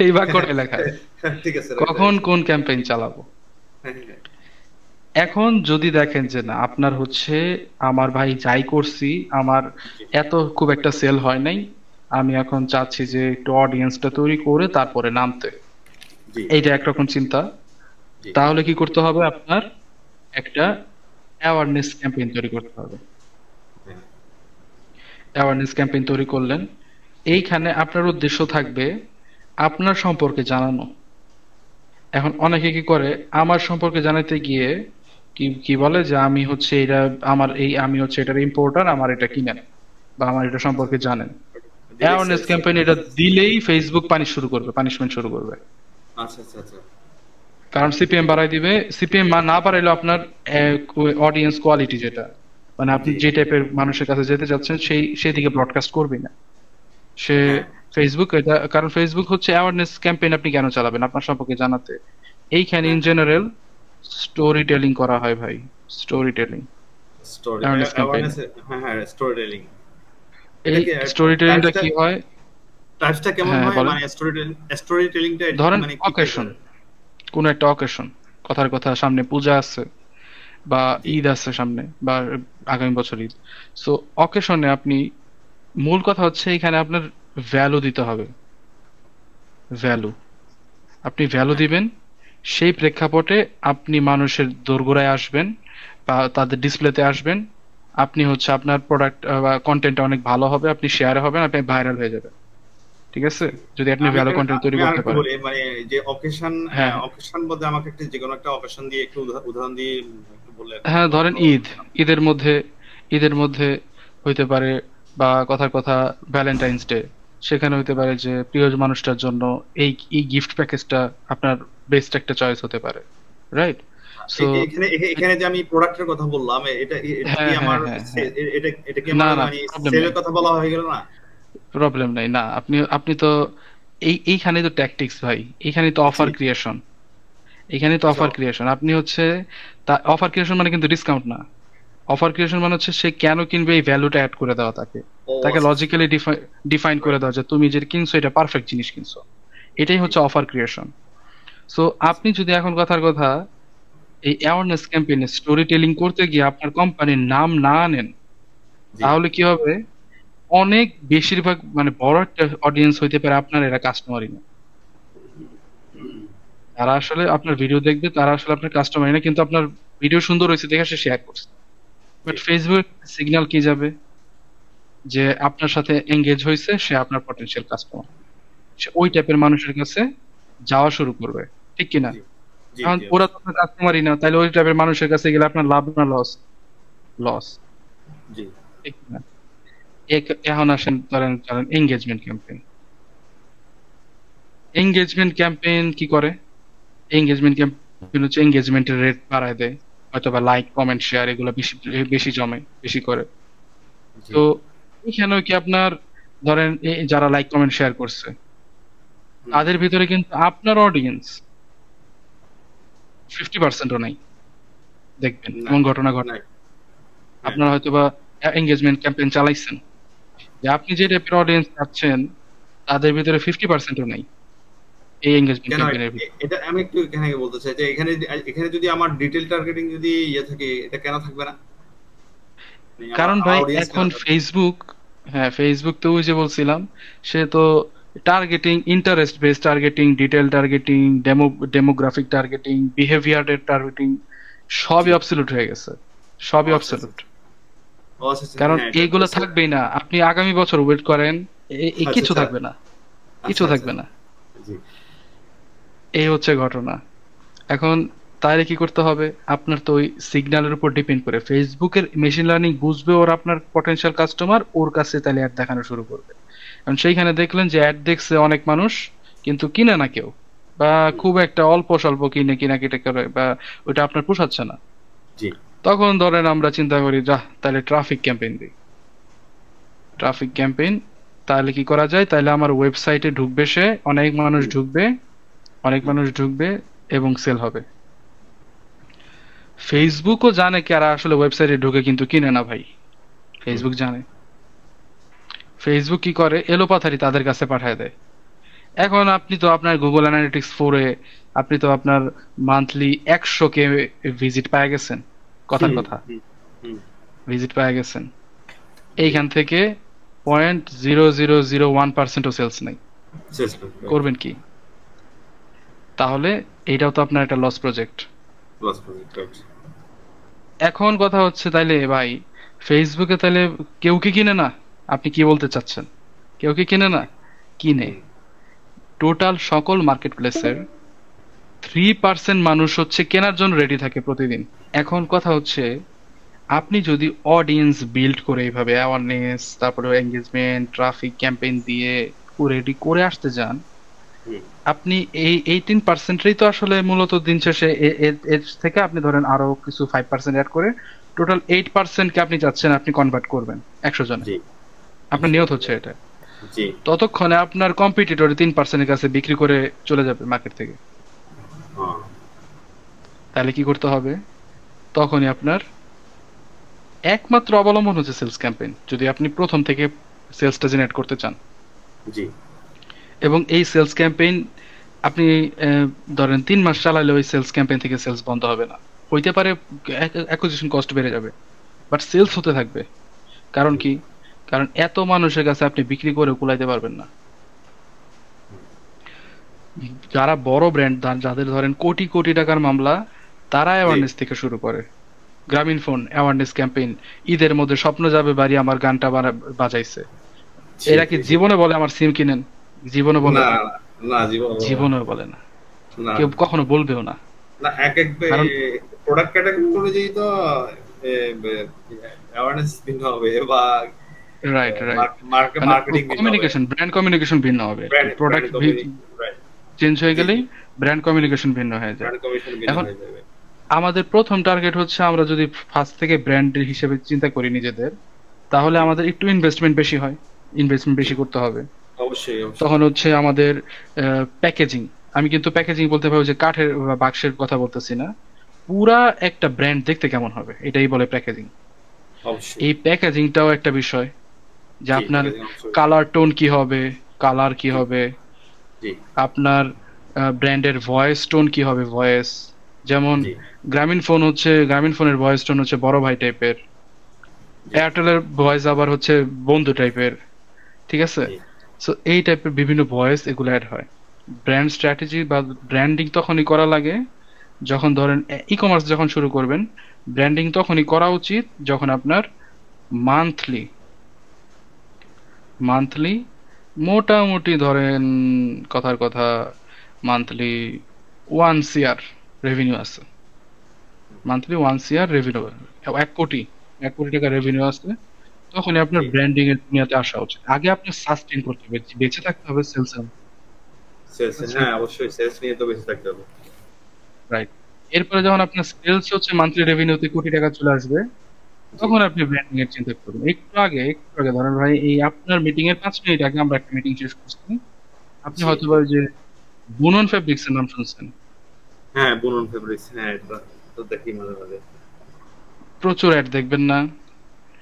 এই বাক্যটাই লেখা আছে, ঠিক আছে, কখন কোন ক্যাম্পেইন চালাবো। এখন যদি দেখেন যে না, আপনার হচ্ছে আমার ভাই যাই করছি আমার এত খুব একটা সেল হয় নাই, আমি এখন চাচ্ছি যে একটু অডিয়েন্সটা তৈরি করে তারপরে নামতে, এইটা একরকম চিন্তা। তাহলে কি করতে হবে, আপনার একটা অ্যাওয়ারনেস ক্যাম্পেইন তৈরি করতে হবে। অ্যাওয়ারনেস ক্যাম্পেইন তৈরি করলেন, এইখানে আপনার উদ্দেশ্য থাকবে আপনার সম্পর্কে জানানো। এখন অনেকে কি করে, আমার সম্পর্কে জানাতে গিয়ে কি বলে যে আমি হচ্ছে এটা আমি হচ্ছে এটার ইম্পোর্টার, আমার এটা কিনেন বা আমার এটা সম্পর্কে জানেন। অ্যাওয়ারনেস ক্যাম্পেইন এটা দিলেই ফেসবুক পানিশমেন্ট শুরু করবে। আচ্ছা আচ্ছা আচ্ছা, কারণ সিপিএম বাড়াই দিবে। সিপিএম না বাড়াইলেও আপনার অডিয়েন্স কোয়ালিটি, যেটা মানে আপনি যে টাইপের মানুষের কাছে যেতে যাচ্ছেন সেই দিকে ব্রডকাস্ট করবে না সে ফেসবুক। এটা কারণ ফেসবুক হচ্ছে অ্যাওয়ারনেস ক্যাম্পেইন আপনি কেন চালাবেন, আপনার সম্পর্কে জানাতে। এইখানে ইন জেনারেল স্টোরি টেলিং করা হয় ভাই, স্টোরি টেলিং, এই স্টোরি টেলিংটা কি হয়, টাইপসটা কেমন হয়, মানে স্টোরি টেলিংটা ধরেন অকেশন, কোন একটা অকেশন, কথার কথা সামনে পূজা আছে বা ঈদ আছে সামনে, বা আগামী বছর ঈদ। সো অকেশনে আপনি, মূল কথা হচ্ছে এখানে আপনার ভ্যালু দিতে হবে। আপনি ভ্যালু দিবেন, সেই প্রেক্ষাপটে আপনি মানুষের দোরগোড়ায় আসবেন বা তাদের ডিসপ্লেতে আসবেন। আপনি হচ্ছে আপনার প্রোডাক্ট বা কন্টেন্ট অনেক ভালো হবে, আপনি শেয়ার হবেন, আপনি ভাইরাল হয়ে যাবেন। ঠিক আছে, যদি আপনি ভ্যালু কন্টেন্ট তৈরি করতে পারেন। মানে যে অকেশন বলতে আমাকে একটা যে কোনো একটা অকেশন দিয়ে একটু উদাহরণ দিয়ে একটু বললে। হ্যাঁ, ধরেন ঈদের মধ্যে হইতে পারে, বা কথার কথা ভ্যালেন্টাইন্স ডে, সেখানে হইতে পারে যে প্রিয় মানুষটার জন্য এই গিফট প্যাকেজটা আপনার বেস্ট একটা চয়েস হতে পারে, রাইট? সো এখানে এখানে যে আমি প্রোডাক্টের কথা বললাম, এটা এটা কি হ্যাঁ হ্যাঁ আমার হ্যাঁ হ্যাঁ এটা কি না আমার না মানে প্রবলেম সেলের নাই, কথা বলা হয়ে গেল না? প্রবলেম নাই। না আপনি আপনি তো এইখানে তো ট্যাকটিক্স ভাই, এইখানে তো জি। অফার ক্রিয়েশন, এখানে তো আচ্ছা। Offer creation. আপনি হচ্ছে তা অফার ক্রিয়েশন মানে কিন্তু ডিসকাউন্ট না। অফার ক্রিয়েশন মানে হচ্ছে সে কেন কিনবে এই ভ্যালুটা অ্যাড করে দেওয়া, তাকে ও তাকে আচ্ছা আচ্ছা। লজিক্যালি ডিফাইন করে রাইট। দেওয়া যে তুমি যে কিনছো এটা পারফেক্ট জিনিস কিনছো, এটাই জি হচ্ছে অফার ক্রিয়েশন। সো আচ্ছা। আপনি যদি এখন কথার কথা এই অ্যাওয়ারনেস ক্যাম্পেইনে স্টোরি টেলিং করতে গিয়ে আপনার কোম্পানির নাম না আনেন, জি তাহলে কি হবে? অনেক বেশিরভাগ মানে বড় একটা অডিয়েন্স হইতে পারে আপনার, এরা কাস্টমারই না। তারা আসলে আপনার ভিডিও দেখবে, তারা আসলে আপনার কাস্টমারই না, কিন্তু আপনার ভিডিও সুন্দর হয়েছে দেখে সে শেয়ার করছে। জি বাট ফেসবুক সিগন্যাল কি যাবে? যে আপনার সাথে এঙ্গেজ হয়েছে, সে আপনার পটেনশিয়াল কাস্টমার, সে ওই টাইপের মানুষের কাছে যাওয়া শুরু করবে, ঠিক কি না? জি জি এখন জি ওরা তো আপনার কাস্টমারই না, তাহলে ওই টাইপের মানুষের কাছে গেলে আপনার লাভ না লস? লস, জি ঠিক কি না? এখন আসেন ধরেন ধরেন এঙ্গেজমেন্ট ক্যাম্পেইন। এঙ্গেজমেন্ট ক্যাম্পেইন কি করে? এঙ্গেজমেন্ট ক্যাম্পেইন হচ্ছে এঙ্গেজমেন্টের রেট বাড়ায় দেয়, হয়তোবা লাইক কমেন্ট শেয়ার এগুলো বেশি বেশি জমে, বেশি করে। জি তো এখানেও কি আপনার ধরেন যারা লাইক কমেন্ট শেয়ার করছে হুম। তাদের ভিতরে কিন্তু আপনার অডিয়েন্স 50%ও নাই, দেখবেন না এমন ঘটনা ঘটে। না। হ্যাঁ। আপনারা হয়তোবা এঙ্গেজমেন্ট ক্যাম্পেইন চালাইছেন, যে আপনি যে টাইপের অডিয়েন্স পাচ্ছেন তাদের ভিতরে 50%ও নাই এই এঙ্গেজমেন্ট কেন ক্যাম্পেইনের ভিতরে। এটা আমি একটু এখানে বলতে চাই যে এখানে এখানে যদি আমার ডিটেল টার্গেটিং যদি ইয়ে থাকে, এটা কেন থাকবে না? মানে আমার কারণ ভাই অডিয়েন্স কেন এখন থাকবে? ফেসবুক, হ্যাঁ ফেসবুক তো ওই যে বলছিলাম, সে তো targeting, interest base targeting, detail targeting, demographic targeting, বিহেভিয়ারের টার্গেটিং, জি। সবই অবসলিউট হয়ে গেছে, ও সবই আচ্ছা আচ্ছা। অবসলিউট। ও আচ্ছা আচ্ছা, কারণ হ্যাঁ এটা এইগুলো বুঝতে। থাকবেই না, আপনি আগামী বছর ওয়েট করেন, আচ্ছা কিছু আচ্ছা থাকবে না, কিছু আচ্ছা আচ্ছা। থাকবে না। জি এই হচ্ছে ঘটনা। এখন তাহলে কি করতে হবে? আপনার তো ওই সিগন্যালের উপর ডিপেন্ড করে ফেসবুকের মেশিন লার্নিং বুঝবে ওর আপনার পটেনশিয়াল কাস্টমার, ওর কাছে তাহলে অ্যাড দেখানো শুরু করবে। কারণ সেইখানে দেখলেন যে অ্যাড দেখছে অনেক মানুষ কিন্তু কিনে না কেউ, বা হুম, খুব একটা অল্প স্বল্প কিনে কিনা কেটে করে, বা ওইটা আপনার পোষাচ্ছে না, জি তখন ধরেন আমরা চিন্তা করি যা তাহলে ট্রাফিক ক্যাম্পেইন দিই। ট্রাফিক ক্যাম্পেইন তাহলে কি করা যায়? তাহলে আমার ওয়েবসাইটে ঢুকবে, সে অনেক মানুষ হুম, ঢুকবে, অনেক হুম, মানুষ ঢুকবে এবং সেল হবে। ফেসবুকও জানে কারা আসলে ওয়েবসাইটে ঢুকে কিন্তু কিনে না ভাই, হুম, ফেসবুক জানে। ফেসবুক কি করে? এলোপাথারি তাদের কাছে পাঠায় দেয়। এখন আপনি তো আপনার গুগল অ্যানালিটিক্স 4-এ আপনি তো আপনার মান্থলি 100K ভিজিট পেয়ে গেছেন, কথার হুম, কথা, হুম, হুম, ভিজিট পেয়ে গেছেন। জি এইখান থেকে 0.0001%ও সেলস নেই, শেষ করুন, রাইট। করবেন কি? তাহলে এইটাও তো আপনার একটা loss project. Close project, right. এখন কথা হচ্ছে তাইলে ভাই, ফেসবুকে তাহলে কেউ কি কিনে না? আপনি কি বলতে চাচ্ছেন? কেউ কি কিনে না? কিনে। হুম, টোটাল সকল মার্কেট প্লেসের 3% মানুষ হচ্ছে কেনার জন্য রেডি থাকে প্রতিদিন। এখন কথা হচ্ছে, আপনি যদি অডিয়েন্স বিল্ড করে এইভাবে অ্যাওয়ারনেস, তারপরে এঙ্গেজমেন্ট, ট্রাফিক ক্যাম্পেইন দিয়ে রেডি করে আসতে যান, হুম, আপনি এই 18%ই তো আসলে মূলত দিন শেষে এর থেকে আপনি ধরেন আরো কিছু 5% অ্যাড করে টোটাল 8%কে আপনি চাচ্ছেন আপনি কনভার্ট করবেন 100 জনে। জি আপনার নিয়ত হচ্ছে এটা। জি ততক্ষণে আপনার কম্পিটিটর 3%-এর কাছে বিক্রি করে চলে যাবে মার্কেট থেকে। হ্যাঁ, তাহলে কি করতে হবে? তখনই আপনার একমাত্র অবলম্বন হচ্ছে সেলস ক্যাম্পেইন, যদি আপনি প্রথম থেকে সেলসটা জেনারেট করতে চান। জি এবং এই সেলস ক্যাম্পেইন আপনি ধরেন 3 মাস চালালে ওই সেলস ক্যাম্পেইন থেকে সেলস বন্ধ হবে না, হইতে পারে অ্যাকুইজিশন কস্ট বেড়ে যাবে, বাট সেলস হতে থাকবে। কারণ কি? কারণ এত মানুষের কাছে আপনি বিক্রি করে কুলাইতে পারবেন না। যারা বড় ব্র্যান্ড, যাদের ধরেন কোটি কোটি টাকার মামলা, তারা জি অ্যাওয়ারনেস থেকে শুরু করে। গ্রামীণ ফোন অ্যাওয়ারনেস ক্যাম্পেইন, ঈদের মধ্যে স্বপ্ন যাবে বাড়ি আমার গানটা বাজাইছে। জি এরা কি জি জি। জীবনে বলে আমার সিম কিনেন? জীবনে বলে না না, না জীবন জীবনেও বলে না, না কেউ কখনো বলবেও না। না, এক এক কারণ প্রোডাক্ট ক্যাটাগরি অনুযায়ী তো অ্যাওয়ারনেস ভিন্ন হবে, বা রাইট রাইট, মানে মার্কেটিং ভিন্ন হবে, কমিউনিকেশন, ব্র্যান্ড কমিউনিকেশন ভিন্ন হবে আর কি। Brand product communication, right. Change হয়ে জি জি, গেলেই ব্র্যান্ড কমিউনিকেশন ভিন্ন হয়ে যায়। ব্র্যান্ড কমিশন ভিন্ন এখন হয়ে যাবে। আমাদের প্রথম টার্গেট হচ্ছে আমরা যদি ফার্স্ট থেকে ব্র্যান্ড হিসেবে চিন্তা করি নিজেদের, তাহলে জি আমাদের একটু ইনভেস্টমেন্ট বেশি হয়, ইনভেস্টমেন্ট জি বেশি করতে হবে। অবশ্যই অবশ্যই। তখন হচ্ছে আমাদের প্যাকেজিং, আমি কিন্তু প্যাকেজিং বলতে পারবো যে কাঠের বা বাক্সের কথা বলতেছি না, পুরা একটা ব্র্যান্ড দেখতে কেমন হবে এটাই বলে প্যাকেজিং। অবশ্যই এই প্যাকেজিংটাও একটা বিষয়, যে জি আপনার প্যাকেজিং অবশ্যই। কালার টোন কি হবে, কালার কি জি হবে, জি আপনার ব্র্যান্ডের ভয়েস টোন কি হবে, ভয়েস যেমন জি গ্রামীণ ফোনের ভয়েস টোন হচ্ছে বড় ভাই টাইপের, জি এয়ারটেলের ভয়েস আবার হচ্ছে বন্ধু টাইপের, ঠিক আছে? জি সো এই টাইপের বিভিন্ন ভয়েস এগুলো অ্যাড হয়। ব্র্যান্ড স্ট্র্যাটেজি বা ব্র্যান্ডিং তখনই করা লাগে যখন ধরেন ই কমার্স যখন শুরু করবেন, ব্র্যান্ডিং তখনই করা উচিত যখন আপনার মান্থলি মান্থলি মোটামুটি ধরেন, কথার কথা, মান্থলি 1 CR রেভিনিউ আছে, মান্থলি 1 CR রেভিনিউ, 1 কোটি 1 কোটি টাকা রেভিনিউ আছে, তখনই আপনার জি ব্র্যান্ডিং এর দুনিয়াতে আসা উচিত। আগে আপনার সাস্টেইন করতে হবে, বেঁচে থাকতে হবে সেলস, সেলস, হ্যাঁ অবশ্যই সেলস নিয়ে তো বেঁচে থাকতে হবে। রাইট। এরপরে যখন আপনার সেলস হচ্ছে মান্থলি রেভিনিউতে কোটি টাকা চলে আসবে, জি তখন আপনি ব্র্যান্ডিং এর চিন্তা করবেন। একটু আগে ধরেন ভাই, এই আপনার মিটিং এর 5 মিনিট আগে আমরা একটা মিটিং শেষ করছি, আপনি জি হয়তো বা ওই যে বুনন ফেব্রিক্স এর নাম শুনছেন, হ্যাঁ বুনন ফেব্রিক্স, হ্যাঁ এটা তো দেখি মাঝে মাঝে। প্রচুর অ্যাড দেখবেন না?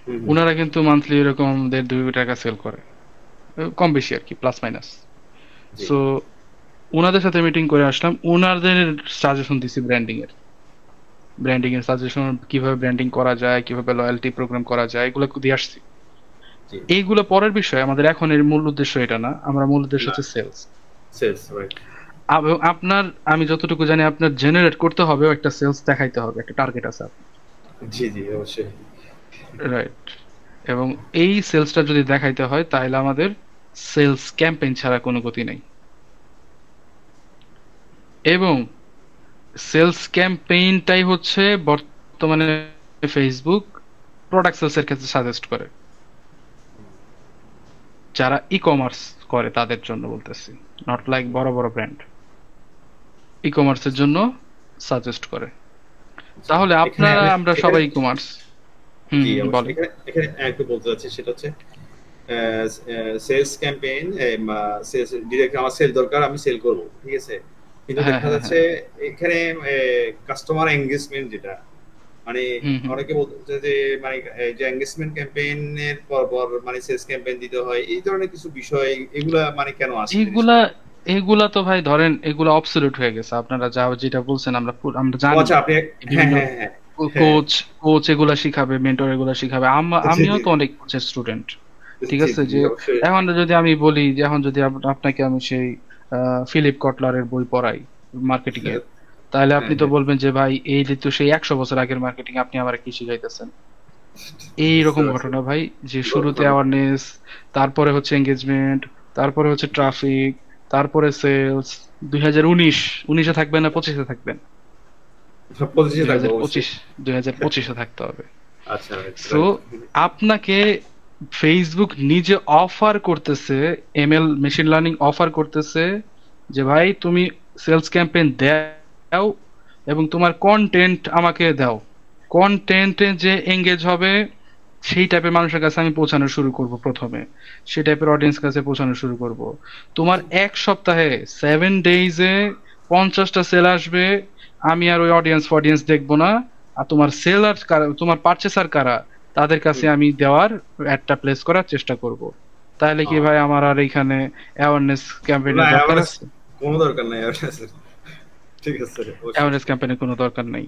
হুম হুম ওনারা কিন্তু মান্থলি এরকম 1.5-2 কোটি টাকা সেল করে, কম বেশি আর কি, প্লাস মাইনাস। জি সো ওনাদের সাথে মিটিং করে আসলাম, ওনাদের সাজেশন দিছি ব্র্যান্ডিং এর সাজেশন, কিভাবে ব্র্যান্ডিং করা যায়, কিভাবে লয়্যালটি প্রোগ্রাম করা যায়, এগুলো দিয়ে আসছি। জি এইগুলো পরের বিষয়, আমাদের এখন এর মূল উদ্দেশ্য এটা না, আমার মূল উদ্দেশ্য না হচ্ছে সেলস। Sales right. আপনার, আমি যতটুকু জানি আপনার জেনারেট করতে হবে, একটা সেলস দেখাইতে হবে, একটা টার্গেট আছে জি জি অবশ্যই। রাইট। এবং এই সেলসটা যদি দেখাইতে হয়, তাহলে আমাদের সেলস ক্যাম্পেইন ছাড়া কোনো গতি নেই। এবং সেলস ক্যাম্পেইনটাই হচ্ছে বর্তমানে ফেসবুক প্রোডাক্ট সেলসের ক্ষেত্রে সাজেস্ট করে, যারা ই কমার্স করে তাদের জন্য বলতেছি, নট লাইক বড় বড় ব্র্যান্ড, ই কমার্সের জন্য সাজেস্ট করে। জি তাহলে এখানে আপনারা, আমি আমরা এখানে সবাই ই কমার্স। হুম জি হুম, অবশ্যই বলেন। এখানে এখানে একটু বলতে চাচ্ছি, সেটা হচ্ছে সেলস ক্যাম্পেইন, সেলস ডিরেক্ট আমার সেল দরকার, আমি সেল করব, ঠিক আছে, কিন্তু হ্যাঁ দেখা হ্যাঁ যাচ্ছে হ্যাঁ। এখানে কাস্টমার এঙ্গেজমেন্ট যেটা মানে হুম হুম। অনেকে বলছে যে মানে এই যে এঙ্গেজমেন্ট ক্যাম্পেইনের পর পর মানে সেলস ক্যাম্পেইন দিতে হয়, এই ধরনের কিছু বিষয়, এগুলা মানে কেন আসে জিনিসটা? এগুলা এগুলা তো ভাই ধরেন এগুলা অবসোলিউট হয়ে গেছে, আপনারা যা যেটা বলছেন আমরা ও জানি। আচ্ছা আপনি, হ্যাঁ বিভিন্ন হ্যাঁ হ্যাঁ হ্যাঁ কোচ কোচ এগুলা শিখাবে, মেন্টর এগুলা শিখাবে, জি আমিও জি তো অনেক কোচের স্টুডেন্ট, ঠিক জি আছে? জি যে অবশ্যই। এখন যদি আমি বলি যে এখন যদি আপনাকে আমি সেই ফিলিপ কটলারের বই পড়াই মার্কেটিং এর, তাহলে হ্যাঁ আপনি তো হ্যাঁ বলবেন যে ভাই এই যে তো সেই 100 বছর আগের মার্কেটিং, আপনি আমার কি শিখাইতেছেন? বুঝতে এইরকম পারছি। ঘটনা ভাই, যে শুরুতে ঘটনা অ্যাওয়ারনেস, তারপরে হচ্ছে এঙ্গেজমেন্ট, তারপরে হচ্ছে জি ট্রাফিক, তারপরে সেলস। 2019 থাকবেন না 25-এ থাকবেন? সব পজিটিভ দুই থাকবো হাজার অবশ্যই। পঁচিশ 2025-এ থাকতে হবে। আচ্ছা রাইট সো রাইট। আপনাকে ফেসবুক নিজে অফার করতেছে, এমএল মেশিন লার্নিং অফার করতেছে, যে ভাই তুমি সেলস ক্যাম্পেইন দাও এবং তোমার কন্টেন্ট আমাকে দাও, কন্টেন্টে যে এঙ্গেজ হবে সেই টাইপের মানুষের কাছে আমি পৌঁছানো শুরু করব প্রথমে, সেই টাইপের অডিয়েন্স কাছে পৌঁছানো শুরু করব। তোমার 1 সপ্তাহে 7 ডেইজে 50টা সেল আসবে, আমি আর ওই অডিয়েন্স দেখবো না, আর তোমার সেলার কারা, তোমার পারচেসার কারা, তাদের কাছে হুম। আমি দেওয়ার একটা প্লেস করার চেষ্টা করব। তাহলে কি ভাই আমার আর এখানে অ্যাওয়ারনেস না ক্যাম্পেইনের দরকার অ্যাওয়ারনেস আছে? কোনো দরকার নাই অ্যাওয়ারনেস। ঠিক আছে অবশ্যই। অ্যাওয়ারনেস ক্যাম্পেইনের কোনো দরকার নেই।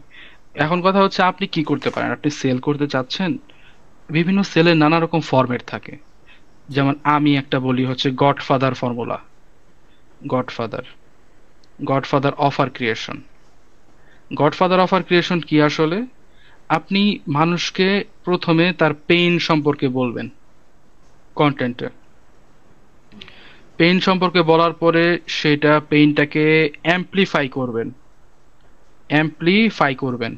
এখন কথা হচ্ছে আপনি কি করতে পারেন, আপনি সেল করতে চাচ্ছেন, বিভিন্ন সেলের নানা রকম ফরম্যাট থাকে। জি যেমন আমি একটা বলি হচ্ছে godfather formula, godfather godfather offer creation. Godfather offer creation কি আসলে? আপনি মানুষকে প্রথমে তার পেইন সম্পর্কে বলবেন কন্টেন্টে, পেইন সম্পর্কে বলার পরে সেটা পেইনটাকে অ্যাম্পলিফাই করবেন,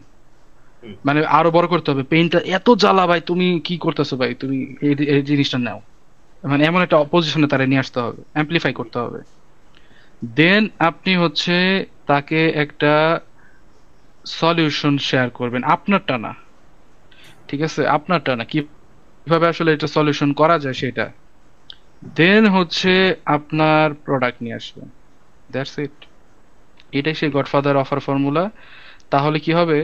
হুম মানে আরো বড় করতে হবে, পেইনটা এত জ্বালা ভাই, তুমি কি করতেছো ভাই, তুমি এই জিনিসটা নাও, মানে এমন একটা পজিশনে তারা নিয়ে আসতে হবে, অ্যাম্পলিফাই করতে হবে। দেন আপনি হচ্ছে তাকে একটা সলিউশন শেয়ার করবেন, আপনারটা না, ঠিক আছে, আপনারটা না, কিভাবে আসলে এটা সলিউশন করা যায় সেটা, দেন হচ্ছে আপনার প্রোডাক্ট নিয়ে আসবেন, দ্যাটস ইট। এটাই সেই গডফাদার অফার ফর্মুলা। তাহলে কি হবে,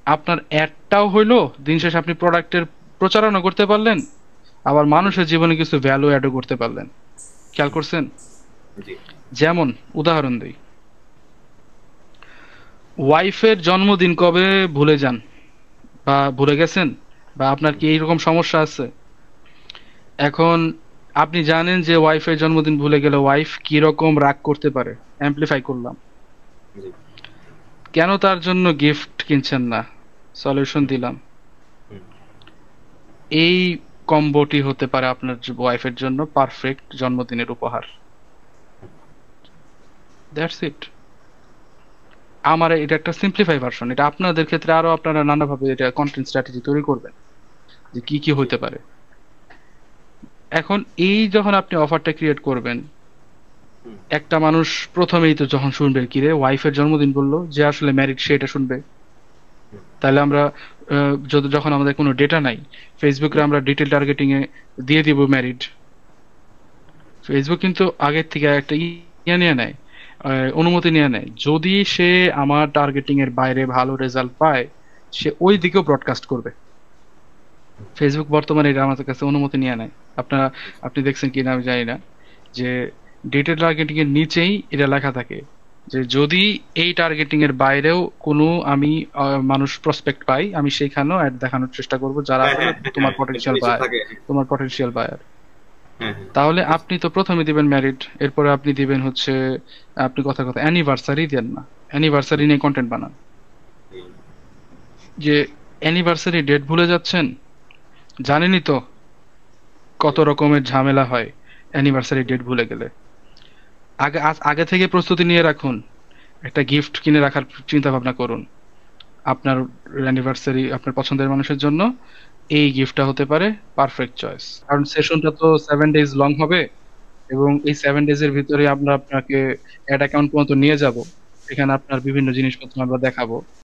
আপনার অ্যাডটাও হইলো, দিন শেষে আপনি প্রোডাক্টের প্রচারণা করতে পারলেন, আবার মানুষের জীবনে কিছু ভ্যালু অ্যাডও করতে পারলেন। খেয়াল করছেন? জি যেমন উদাহরণ দিই, ওয়াইফের জন্মদিন কবে ভুলে যান বা ভুলে গেছেন, বা আপনার কি এইরকম সমস্যা আছে? এখন আপনি জানেন যে ওয়াইফের জন্মদিন ভুলে গেলে ওয়াইফ কি রকম রাগ করতে পারে, অ্যাম্পলিফাই করলাম, জি কেন তার জন্য গিফট কিনছেন না? সলিউশন দিলাম। হুম, এই কম্বোটি হতে পারে আপনার ওয়াইফের জন্য পারফেক্ট জন্মদিনের উপহার। That's it. আমার এটা একটা সিম্পলিফাই ভার্সন, এটা আপনাদের ক্ষেত্রে আরো আপনারা নানাভাবে এটা কন্টেন্ট স্ট্র্যাটেজি তৈরি করবেন যে কি কি জি হতে পারে। এখন এই যখন আপনি অফারটা ক্রিয়েট করবেন, হুম, একটা মানুষ প্রথমেই তো যখন শুনবে কিরে ওয়াইফের জন্মদিন বললো, যে আসলে ম্যারিড সে এটা শুনবে। হুম, তাহলে আমরা যখন আমাদের কোনো ডেটা নাই, ফেসবুকে হুম, আমরা ডিটেল টার্গেটিং এ দিয়ে দিব ম্যারিড। ফেসবুক কিন্তু আগের থেকে একটা ইয়ে নিয়ে নেয়, অনুমতি নিয়ে নেয়, যদি সে আমার টার্গেটিং এর বাইরে ভালো রেজাল্ট পায় সে ওই দিকেও ব্রডকাস্ট করবে। ফেসবুক বর্তমানে এটা আমাদের কাছে অনুমতি নিয়ে নেয়। আপনারা, আপনি দেখছেন কিনা আমি জানি না, যে ডিটেল টার্গেটিং এর নিচেই এটা লেখা থাকে যে যদি এই টার্গেটিং এর বাইরেও কোনো আমি মানুষ প্রসপেক্ট পাই, আমি সেইখানেও অ্যাড দেখানোর চেষ্টা করব যারা হ্যাঁ আসলে হ্যাঁ হ্যাঁ তোমার হ্যাঁ, এটা পটেনশিয়াল নিচে বায়ার, থাকে। তোমার পটেনশিয়াল বায়ার। হ্যাঁ হ্যাঁ তাহলে বুঝছি। আপনি তো প্রথমে দিবেন ম্যারিড, এরপরে আপনি দিবেন হচ্ছে, আপনি কথা কথা অ্যানিভার্সারি দেন না, অ্যানিভার্সারি নিয়ে কন্টেন্ট বানান। হুম, যে অ্যানিভার্সারি ডেট ভুলে যাচ্ছেন, জানেনই তো কত জি রকমের ঝামেলা হয় অ্যানিভার্সারি ডেট ভুলে গেলে। আগে থেকে প্রস্তুতি নিয়ে রাখুন, একটা গিফট কিনে রাখার চিন্তা ভাবনা করুন আপনার অ্যানিভার্সারি, আপনার পছন্দের মানুষের জন্য। এই গিফটটা হতে পারে পারফেক্ট চয়েস, কারণ সেশনটা তো 7 ডেজ লং হবে, এবং এই 7 ডেজ এর ভিতরে আমরা আপনাকে অ্যাড অ্যাকাউন্ট পর্যন্ত নিয়ে যাব, এখানে আপনার বিভিন্ন জিনিসপত্র আমরা দেখাবো।